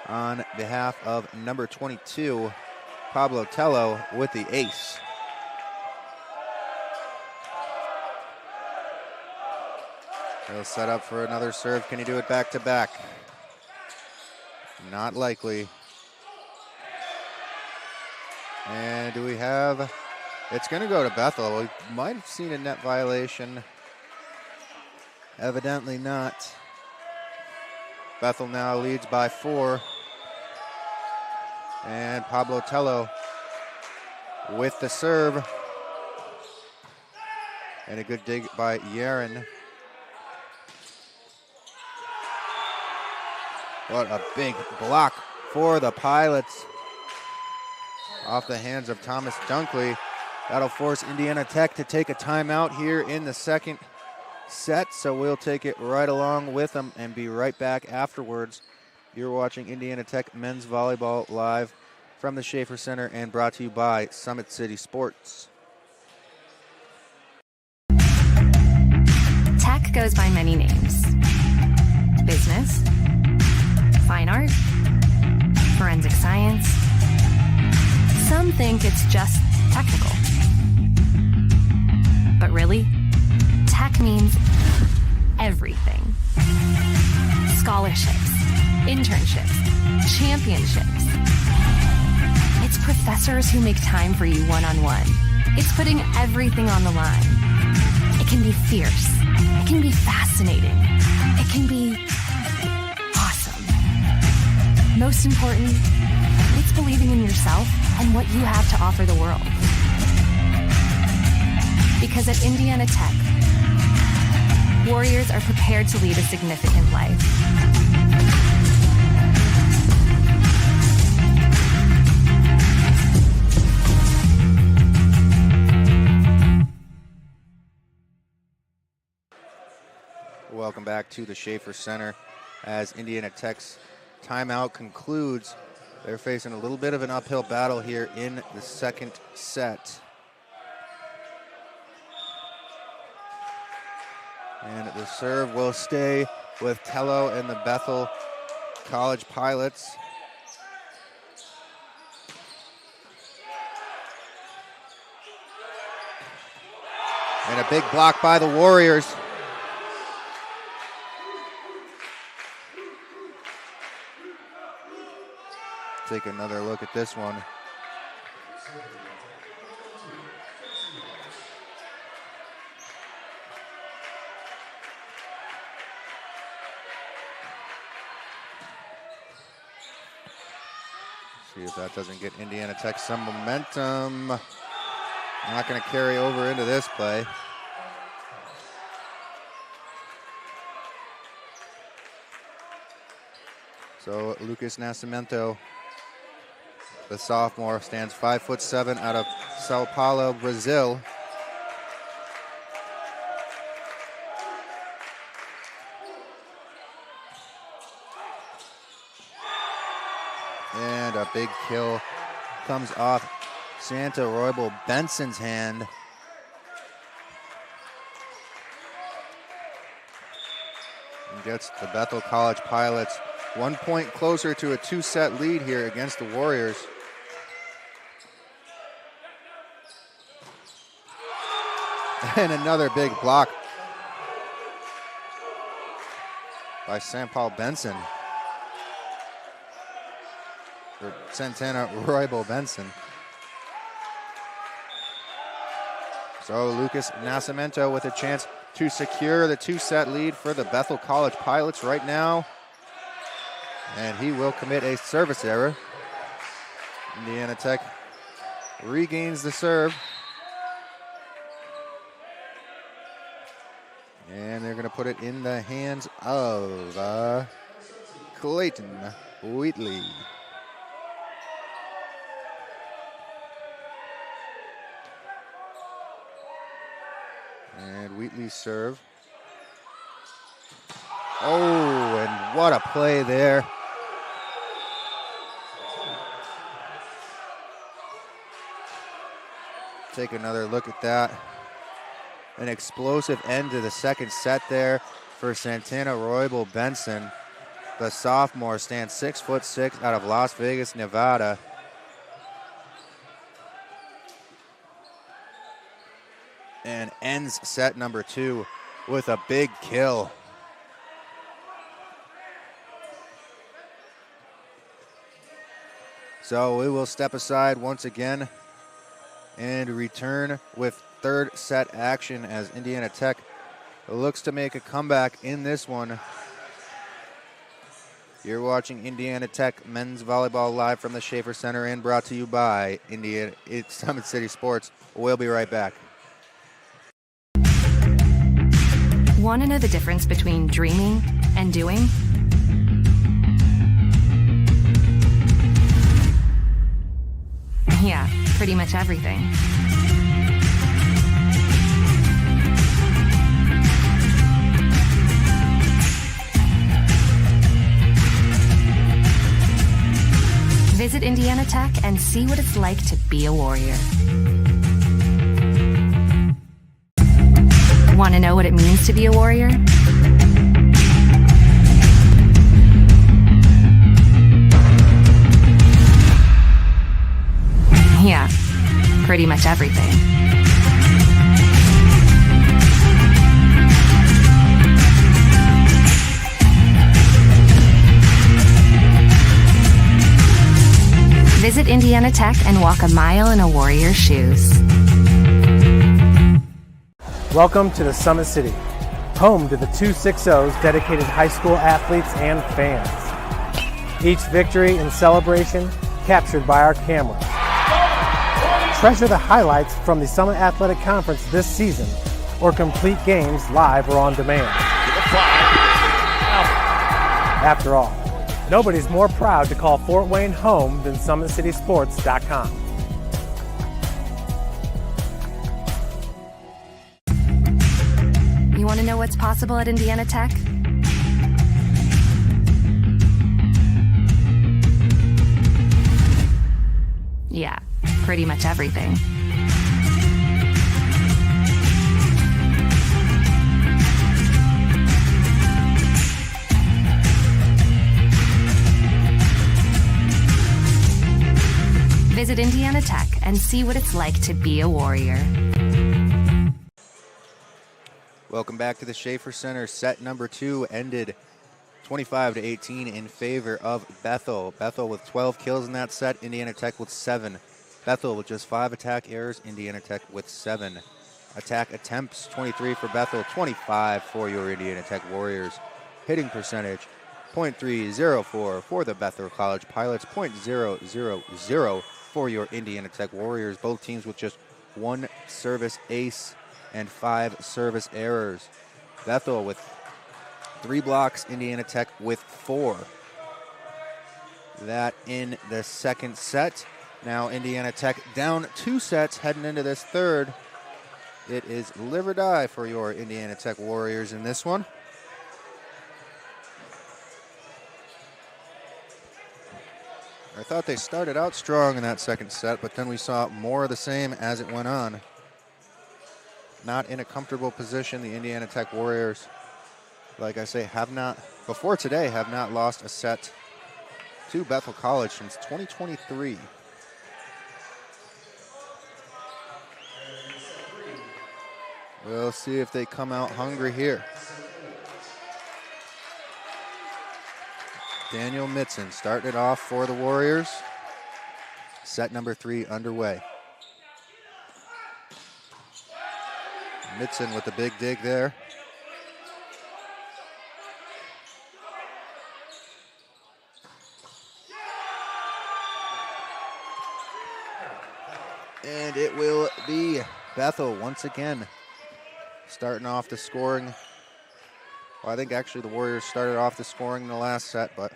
on behalf of number 22, Pablo Tello with the ace. He'll set up for another serve. Can he do it back to back? Not likely. And do we have, it's going to go to Bethel. We might have seen a net violation. Evidently not. Bethel now leads by 4. And Pablo Tello with the serve. And a good dig by Yaren. What a big block for the Pilots. Off the hands of Thomas Dunkley. That'll force Indiana Tech to take a timeout here in the second set, so we'll take it right along with them and be right back afterwards. You're watching Indiana Tech Men's Volleyball live from the Schaefer Center and brought to you by Summit City Sports. Tech goes by many names. Business, fine art, forensic science. Some think it's just technical. But really, tech means everything. Scholarships, internships, championships. It's professors who make time for you one-on-one. It's putting everything on the line. It can be fierce. It can be fascinating. It can be awesome. Most important, it's believing in yourself and what you have to offer the world. Because at Indiana Tech, Warriors are prepared to lead a significant life. Welcome back to the Schaefer Center as Indiana Tech's timeout concludes. They're facing a little bit of an uphill battle here in the second set. And the serve will stay with Tello and the Bethel College Pilots. And a big block by the Warriors. Take another look at this one. See if that doesn't get Indiana Tech some momentum. Not going to carry over into this play. So Lucas Nascimento, the sophomore, stands 5'7" out of Sao Paulo, Brazil. And a big kill comes off Santa Roybal Benson's hand. And gets the Bethel College Pilots 1 point closer to a 2-set lead here against the Warriors. And another big block by Sampal Benson. For Santana Roybal Benson. So Lucas Nascimento with a chance to secure the 2-set lead for the Bethel College Pilots right now. And he will commit a service error. Indiana Tech regains the serve. And they're going to put it in the hands of Clayton Wheatley. And Wheatley's serve. Oh, and what a play there. Take another look at that. An explosive end to the second set there for Santana Roybal Benson. The sophomore stands 6'6" out of Las Vegas, Nevada. And ends set number 2 with a big kill. So we will step aside once again and return with third set action as Indiana Tech looks to make a comeback in this one. You're watching Indiana Tech Men's Volleyball live from the Schaefer Center and brought to you by Summit City Sports. We'll be right back. Want to know the difference between dreaming and doing? Yeah, pretty much everything. Visit Indiana Tech and see what it's like to be a warrior. Want to know what it means to be a warrior? Yeah, pretty much everything. Visit Indiana Tech and walk a mile in a warrior's shoes. Welcome to the Summit City, home to the 260's dedicated high school athletes and fans. Each victory and celebration captured by our camera. Treasure the highlights from the Summit Athletic Conference this season, or complete games live or on demand. After all, nobody's more proud to call Fort Wayne home than SummitCitySports.com. You want to know what's possible at Indiana Tech? Yeah, pretty much everything. Visit Indiana Tech and see what it's like to be a warrior. Welcome back to the Schaefer Center. Set number 2 ended 25-18 in favor of Bethel. Bethel with 12 kills in that set, Indiana Tech with 7. Bethel with just 5 attack errors, Indiana Tech with 7. Attack attempts, 23 for Bethel, 25 for your Indiana Tech Warriors. Hitting percentage, .304 for the Bethel College Pilots, .000 for your Indiana Tech Warriors. Both teams with just 1 service ace and 5 service errors. Bethel with 3 blocks, Indiana Tech with 4. That in the second set. Now Indiana Tech down 2 sets heading into this third. It is live or die for your Indiana Tech Warriors in this one. I thought they started out strong in that second set, but then we saw more of the same as it went on. Not in a comfortable position. The Indiana Tech Warriors, like I say, have not lost a set to Bethel College since 2023. We'll see if they come out hungry here. Daniel Mitson starting it off for the Warriors. Set number 3 underway. Mitson with the big dig there. And it will be Bethel once again starting off the scoring. Well, I think actually the Warriors started off the scoring in the last set, but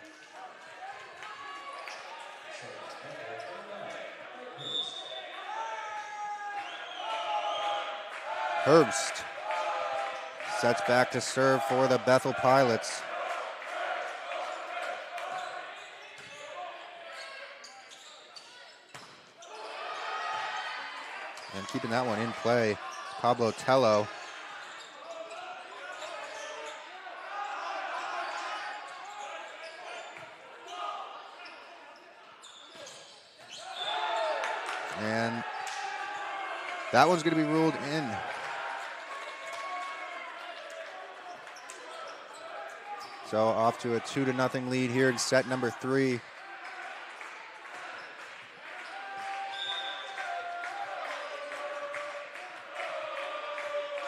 Herbst sets back to serve for the Bethel Pilots. And keeping that one in play, Pablo Tello. And that one's going to be ruled in. So off to a 2-0 lead here in set number 3.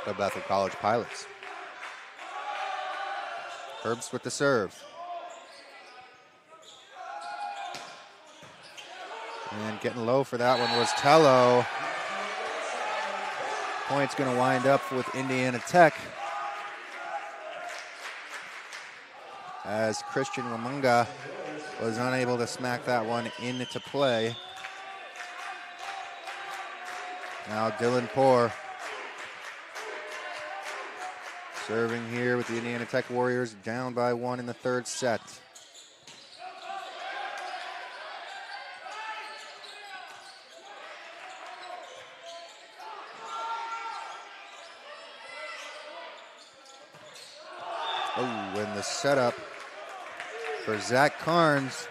The Bethel College Pilots. Herbst with the serve. And getting low for that one was Tello. Point's going to wind up with Indiana Tech, as Christian Wamunga was unable to smack that one into play. Now Dylan Poor serving here with the Indiana Tech Warriors, down by 1 in the third set. Oh, and the setup for Zach Carnes,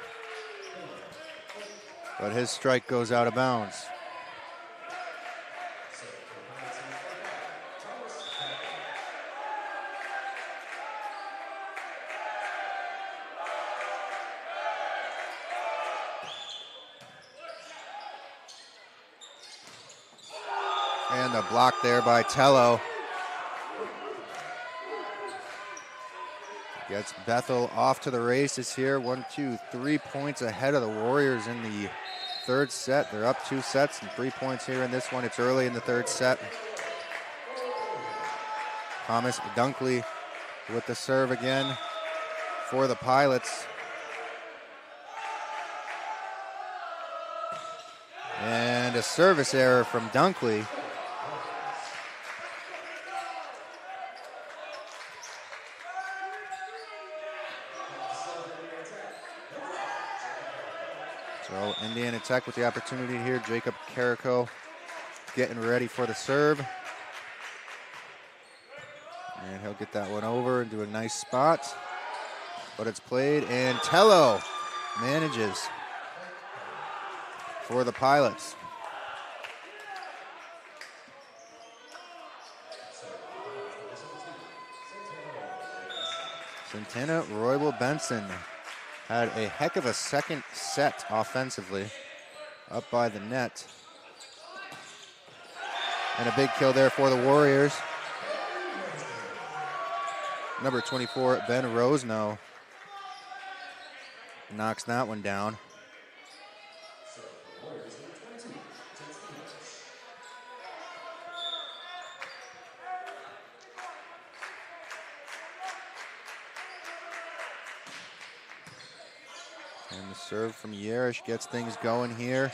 but his strike goes out of bounds. And the block there by Tello. Gets Bethel off to the races here. 1, 2, 3 points ahead of the Warriors in the third set. They're up 2 sets and 3 points here in this one. It's early in the third set. Thomas Dunkley with the serve again for the Pilots. And a service error from Dunkley. So Indiana Tech with the opportunity here. Jacob Carrico getting ready for the serve. And he'll get that one over and do a nice spot. But it's played, and Tello manages for the Pilots. Santana Roybal Benson had a heck of a second set offensively, up by the net. And a big kill there for the Warriors. Number 24, Ben Rosno, knocks that one down. And the serve from Yerish gets things going here.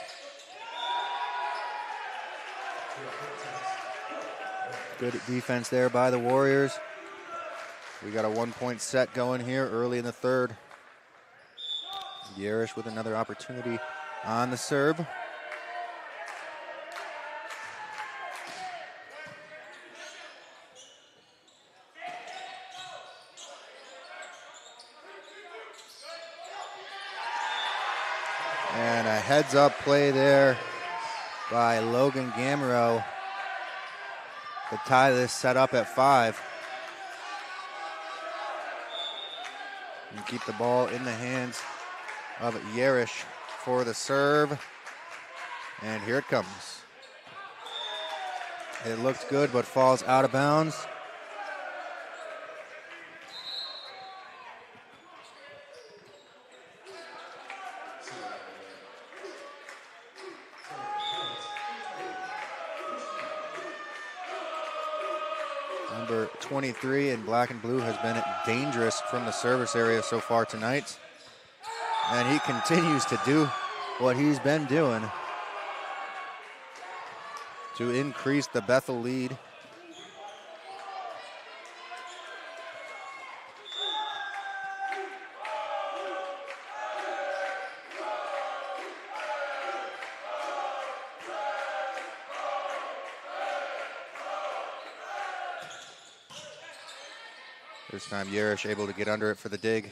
Good defense there by the Warriors. We got a 1-point set going here early in the third. Yerish with another opportunity on the serve. And a heads-up play there by Logan Gamero to tie this set up at 5. And keep the ball in the hands of Yerish for the serve. And here it comes. It looked good, but falls out of bounds. Number 23 in black and blue has been dangerous from the service area so far tonight. And he continues to do what he's been doing to increase the Bethel lead. This time Yerish able to get under it for the dig.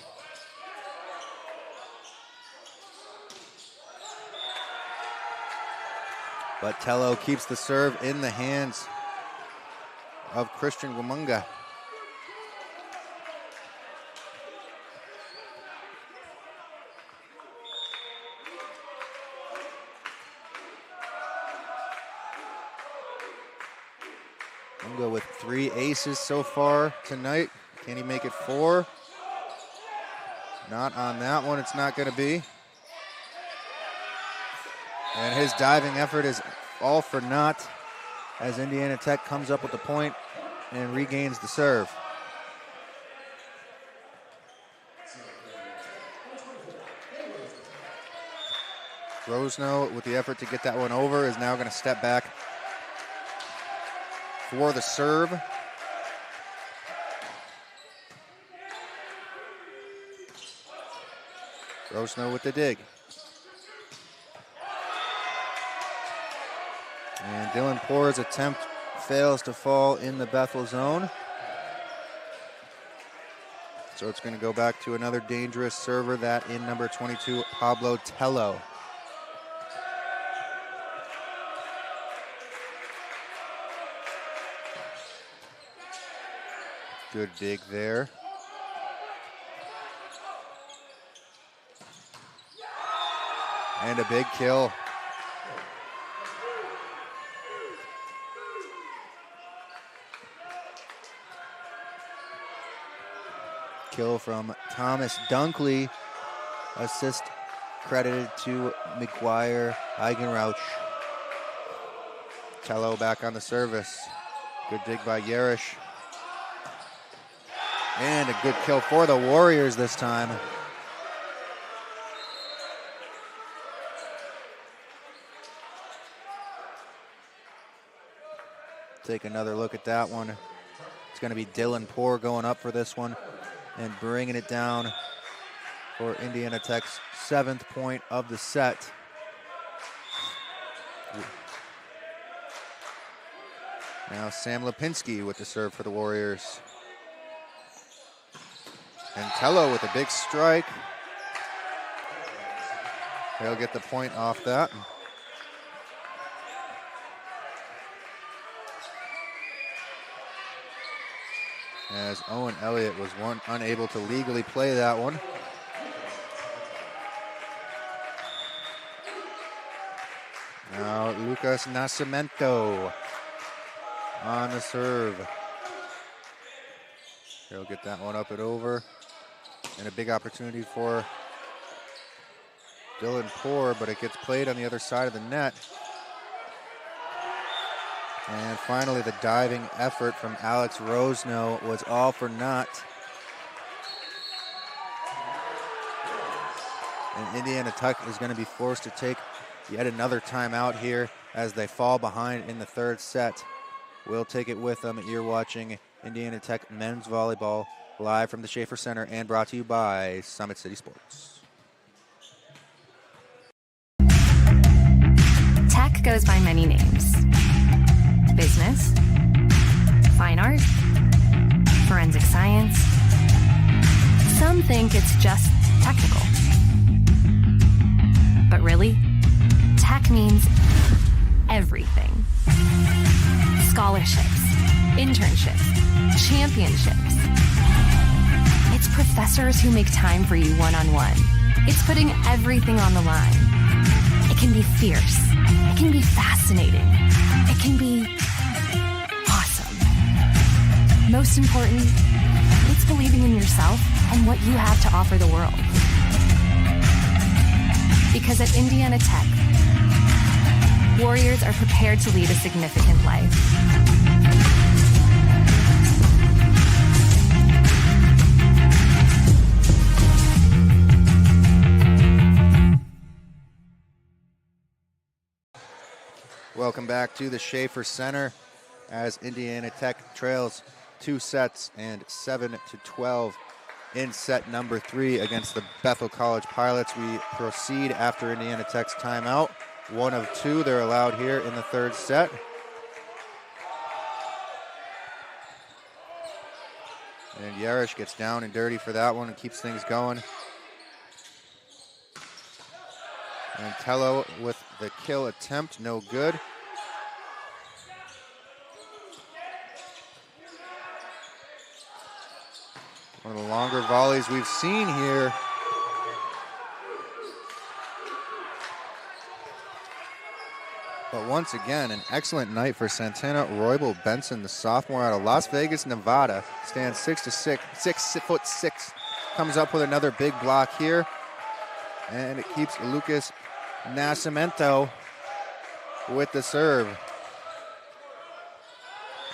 But Tello keeps the serve in the hands of Christian Wamunga. Wamunga with 3 aces so far tonight. Can he make it 4? Not on that one, it's not going to be. And his diving effort is all for naught as Indiana Tech comes up with the point and regains the serve. Rosno with the effort to get that one over is now going to step back for the serve. Rosno with the dig. And Dylan Poor's attempt fails to fall in the Bethel zone. So it's going to go back to another dangerous server, that in number 22, Pablo Tello. Good dig there. And a big kill. Kill from Thomas Dunkley. Assist credited to McGuire Eigenrauch. Tello back on the service. Good dig by Yerish. And a good kill for the Warriors this time. Take another look at that one. It's going to be Dylan Poor going up for this one and bringing it down for Indiana Tech's 7th point of the set. Now Sam Lipinski with the serve for the Warriors. And Tello with a big strike. He'll get the point off that. As Owen Elliott was unable to legally play that one. Now Lucas Nascimento on the serve. He'll get that one up and over. And a big opportunity for Dylan Poor, but it gets played on the other side of the net. And finally, the diving effort from Alex Rosno was all for naught. And Indiana Tech is going to be forced to take yet another timeout here as they fall behind in the third set. We'll take it with them. You're watching Indiana Tech men's volleyball live from the Schaefer Center and brought to you by Summit City Sports. Tech goes by many names. Business, fine art, forensic science. Some think it's just technical. But really, tech means everything. Scholarships, internships, championships. It's professors who make time for you one-on-one. It's putting everything on the line. It can be fierce. It can be fascinating. It can be awesome. Most important, it's believing in yourself and what you have to offer the world. Because at Indiana Tech, Warriors are prepared to lead a significant life. Welcome back to the Schaefer Center as Indiana Tech trails 2 sets and 7-12 in set number 3 against the Bethel College Pilots. We proceed after Indiana Tech's timeout. 1 of 2 they're allowed here in the third set. And Yarish gets down and dirty for that one and keeps things going. And Tello with the kill attempt, no good. One of the longer volleys we've seen here. But once again, an excellent night for Santana Roybal Benson, the sophomore out of Las Vegas, Nevada. Stands 6'6", comes up with another big block here. And it keeps Lucas Nascimento with the serve.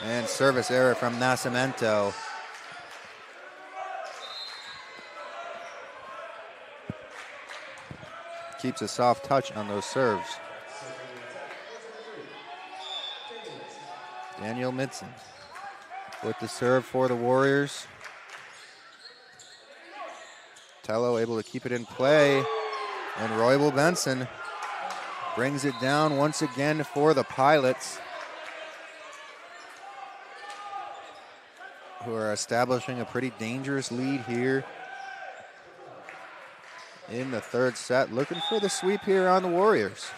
And service error from Nascimento. Keeps a soft touch on those serves. Daniel Midson with the serve for the Warriors. Tello able to keep it in play, and Roybal Benson brings it down once again for the Pilots, who are establishing a pretty dangerous lead here in the third set, looking for the sweep here on the Warriors.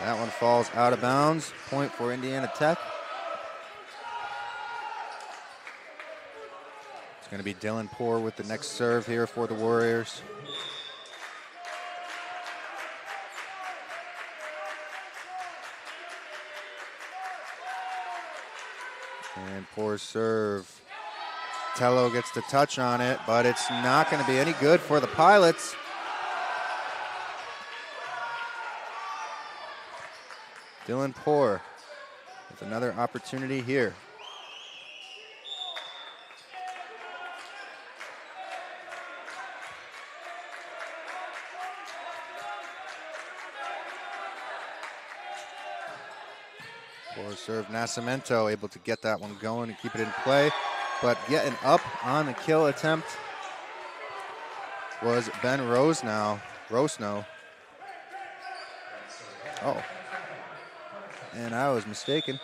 That one falls out of bounds. Point for Indiana Tech. It's going to be Dylan Poor with the next serve here for the Warriors. And Poor's serve. Tello gets the touch on it, but it's not going to be any good for the Pilots. Dylan Poor with another opportunity here. Poor serve. Nascimento able to get that one going and keep it in play, but getting up on the kill attempt was Ben Rosno. Oh. And I was mistaken.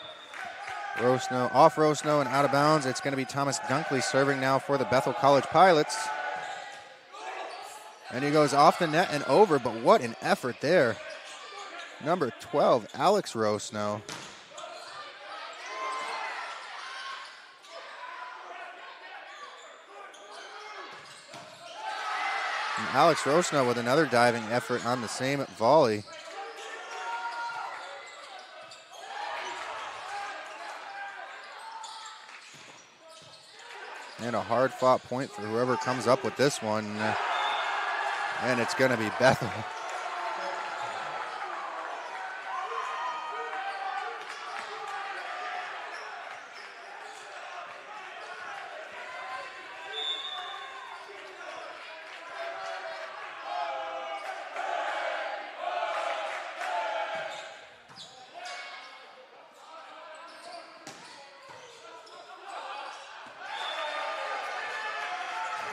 Rosno, off Rosno and out of bounds. It's going to be Thomas Dunkley serving now for the Bethel College Pilots. And he goes off the net and over, but what an effort there. Number 12, Alex Rosno. And Alex Rosno with another diving effort on the same volley. And a hard-fought point for whoever comes up with this one. And it's going to be Bethel.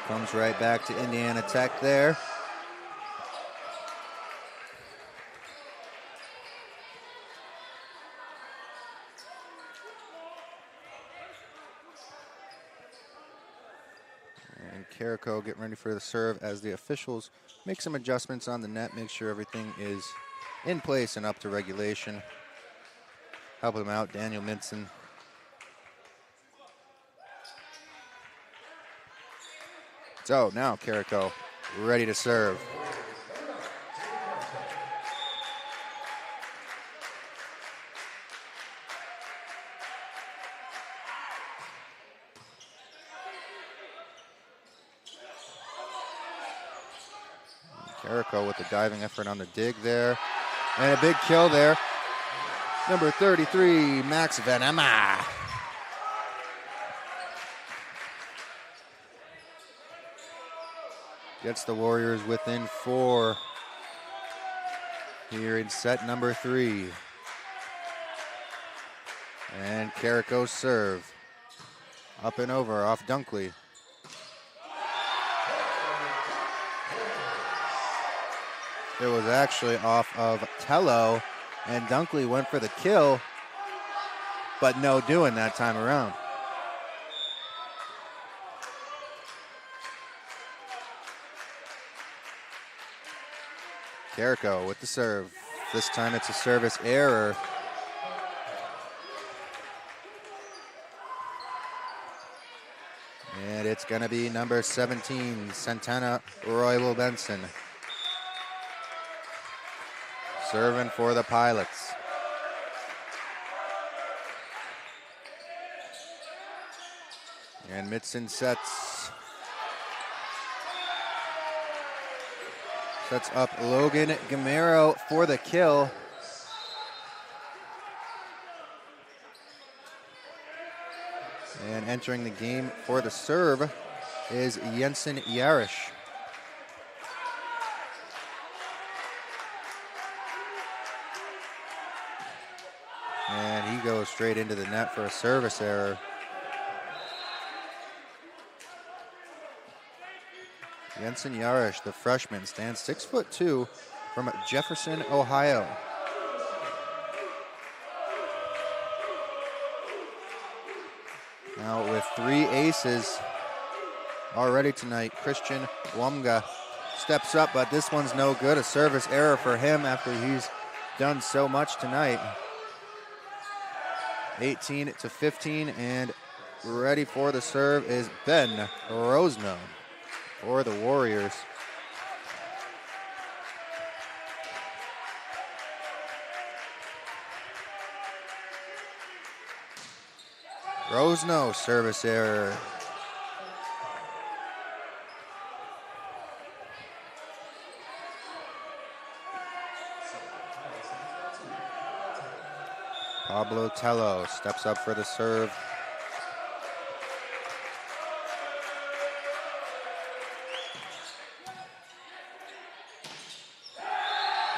Comes right back to Indiana Tech there. And Carrico getting ready for the serve as the officials make some adjustments on the net, make sure everything is in place and up to regulation. Help him out, Daniel Minson. So now Carrico ready to serve. Carrico with the diving effort on the dig there. And a big kill there. Number 33, Max Venema. Gets the Warriors within 4 here in set number 3. And Carrico's serve. Up and over off Dunkley. It was actually off of Tello, and Dunkley went for the kill, but no doing that time around. Carrico with the serve. This time it's a service error. And it's going to be number 17, Santana Roybal Benson. Serving for the Pilots. And Mitson sets. Sets up Logan Gamero for the kill. And entering the game for the serve is Jensen Yarish. And he goes straight into the net for a service error. Jensen Yarish, the freshman, stands 6'2" from Jefferson, Ohio. Now with 3 aces already tonight, Christian Wumga steps up, but this one's no good. A service error for him after he's done so much tonight. 18-15, and ready for the serve is Ben Rosno for the Warriors. Rosno, service error. Pablo Tello steps up for the serve.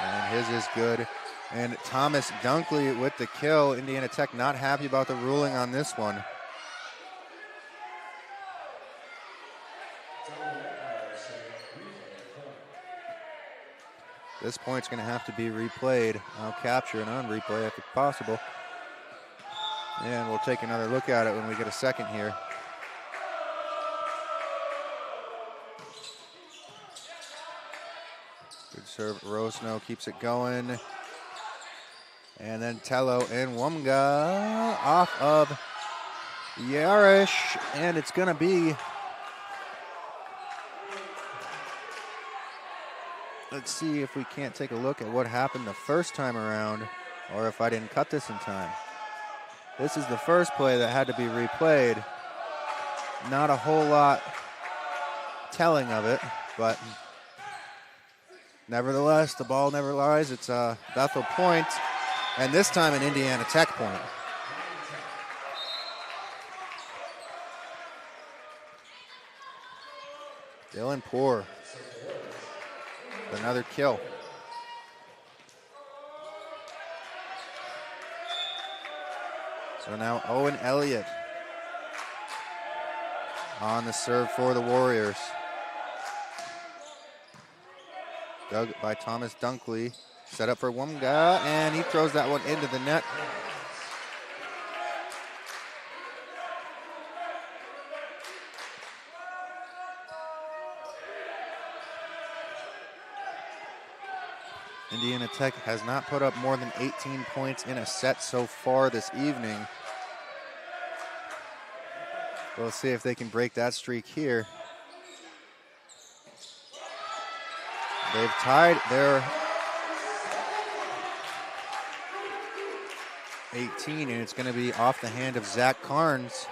And his is good. And Thomas Dunkley with the kill. Indiana Tech not happy about the ruling on this one. This point's going to have to be replayed. I'll capture it on replay if it's possible. And we'll take another look at it when we get a second here. Good serve. Rosno keeps it going. And then Tello and Wumga off of Yarish. And it's going to be... Let's see if we can't take a look at what happened the first time around, or if I didn't cut this in time. This is the first play that had to be replayed. Not a whole lot telling of it, but nevertheless, the ball never lies. It's a Bethel point, and this time an Indiana Tech point. Dylan Poor. Another kill. So now Owen Elliott on the serve for the Warriors. Dug by Thomas Dunkley. Set up for Wumga, and he throws that one into the net. Indiana Tech has not put up more than 18 points in a set so far this evening. We'll see if they can break that streak here. They've tied their 18, and it's going to be off the hand of Zach Carnes.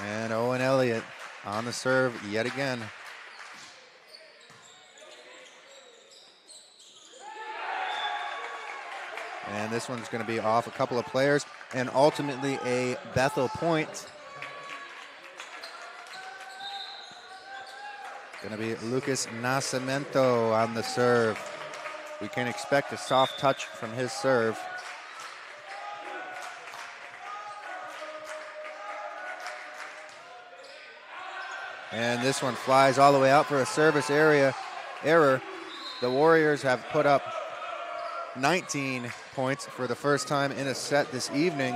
And Owen Elliott on the serve yet again. And this one's going to be off a couple of players and ultimately a Bethel point. Going to be Lucas Nascimento on the serve. We can expect a soft touch from his serve. And this one flies all the way out for a service error. The Warriors have put up 19 points for the first time in a set this evening.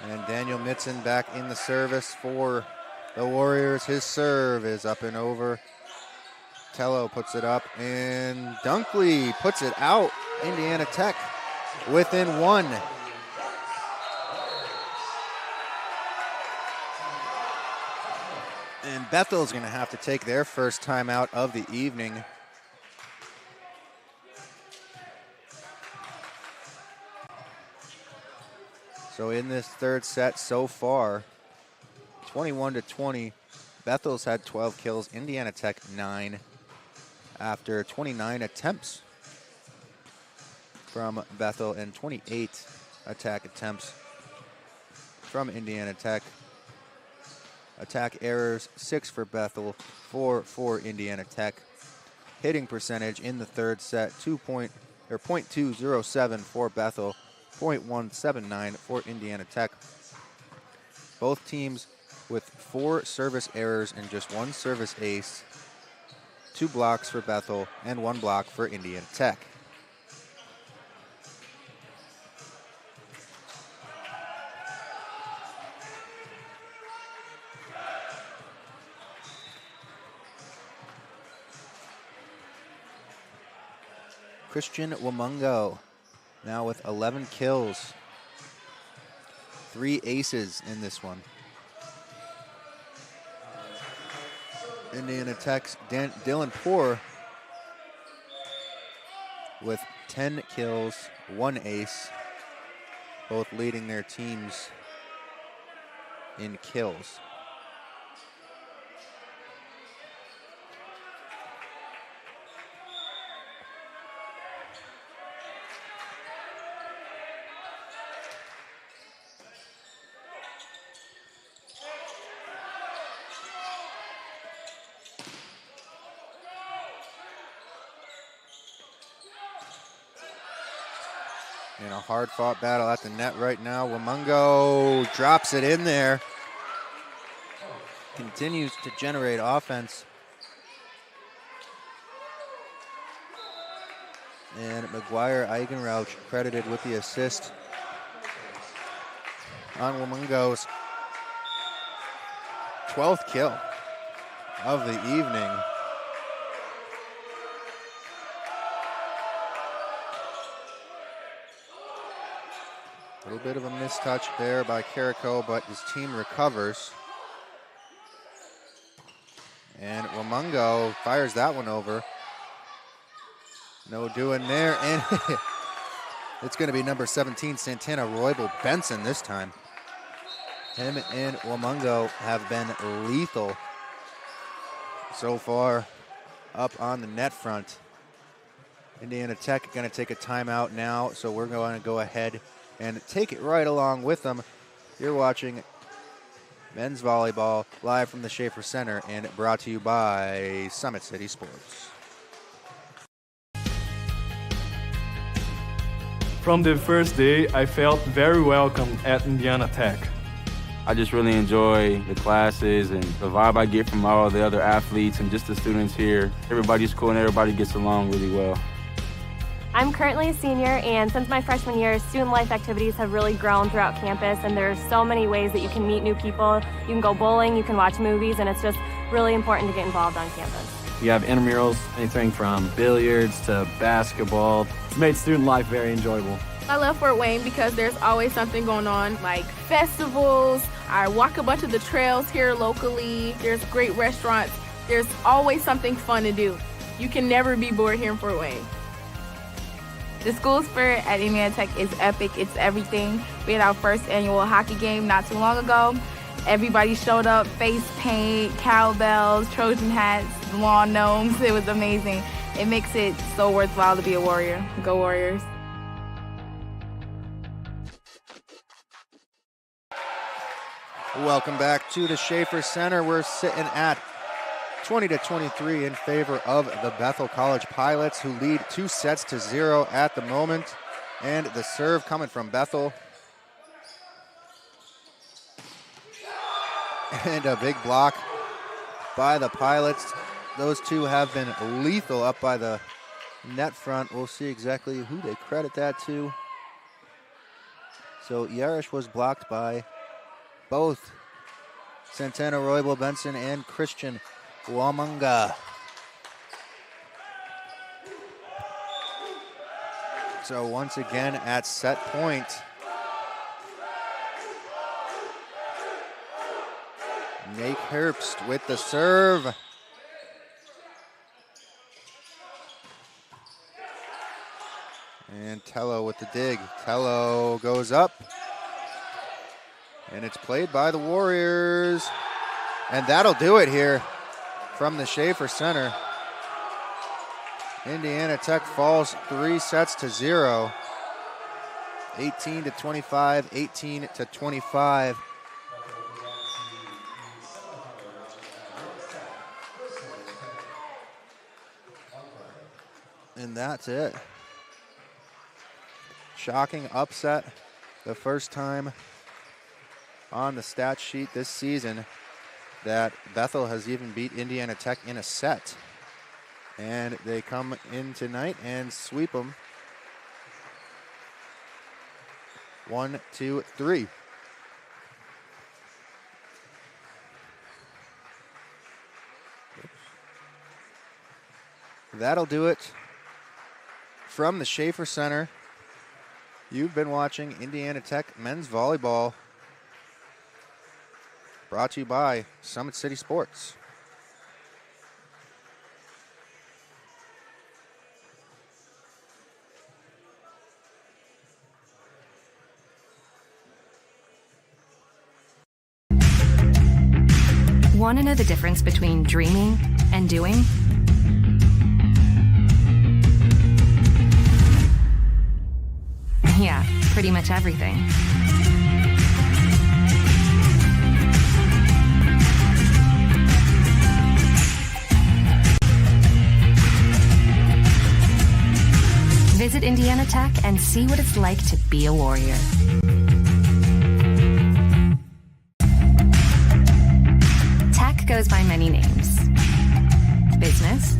And Daniel Mitson back in the service for the Warriors. His serve is up and over. Tello puts it up, and Dunkley puts it out. Indiana Tech within one. And Bethel's going to have to take their first time out of the evening. So in this third set so far, 21-20, Bethel's had 12 kills, Indiana Tech 9 after 29 attempts from Bethel and 28 attack attempts from Indiana Tech. Attack errors, 6 for Bethel, 4 for Indiana Tech. Hitting percentage in the third set, .207 for Bethel, .179 for Indiana Tech. Both teams with 4 service errors and just 1 service ace, 2 blocks for Bethel and 1 block for Indiana Tech. Christian Wamungo now with 11 kills. 3 aces in this one. Indiana Tech's Dylan Poor with 10 kills, 1 ace, both leading their teams in kills. In a hard-fought battle at the net right now, Wamungo drops it in there. Continues to generate offense. And McGuire Eigenrauch credited with the assist on Wamungo's 12th kill of the evening. A little bit of a mistouch there by Carrico, but his team recovers. And Wamungo fires that one over. No doing there, and it's going to be number 17, Santana Roybal Benson this time. Him and Wamungo have been lethal so far up on the net front. Indiana Tech going to take a timeout now, so we're going to go ahead and take it right along with them. You're watching men's volleyball live from the Schaefer Center and brought to you by Summit City Sports. From the first day, I felt very welcome at Indiana Tech. I just really enjoy the classes and the vibe I get from all the other athletes and just the students here. Everybody's cool and everybody gets along really well. I'm currently a senior, and since my freshman year, student life activities have really grown throughout campus, and there's so many ways that you can meet new people. You can go bowling, you can watch movies, and it's just really important to get involved on campus. We have intramurals, anything from billiards to basketball. It's made student life very enjoyable. I love Fort Wayne because there's always something going on, like festivals. I walk a bunch of the trails here locally. There's great restaurants. There's always something fun to do. You can never be bored here in Fort Wayne. The school spirit at Indiana Tech is epic. It's everything. We had our first annual hockey game not too long ago. Everybody showed up, face paint, cowbells, Trojan hats, lawn gnomes. It was amazing. It makes it so worthwhile to be a Warrior. Go Warriors. Welcome back to the Schaefer Center. We're sitting at 20-23 in favor of the Bethel College Pilots, who lead 2-0 at the moment. And the serve coming from Bethel. And a big block by the Pilots. Those two have been lethal up by the net front. We'll see exactly who they credit that to. So Yarish was blocked by both Santana Roybal Benson and Christian Wamungo. So once again at set point, Nate Herbst with the serve. And Tello with the dig. Tello goes up, And it's played by the Warriors. And that'll do it here from the Schaefer Center. Indiana Tech falls 3-0. 18-25, 18-25. And that's it. Shocking upset. The first time on the stat sheet this season that Bethel has even beat Indiana Tech in a set. And they come in tonight and sweep them. 1, 2, 3. That'll do it from the Schaefer Center. You've been watching Indiana Tech men's volleyball, brought to you by Summit City Sports. Want to know the difference between dreaming and doing? Yeah, pretty much everything. Visit Indiana Tech and see what it's like to be a Warrior. Tech goes by many names. Business,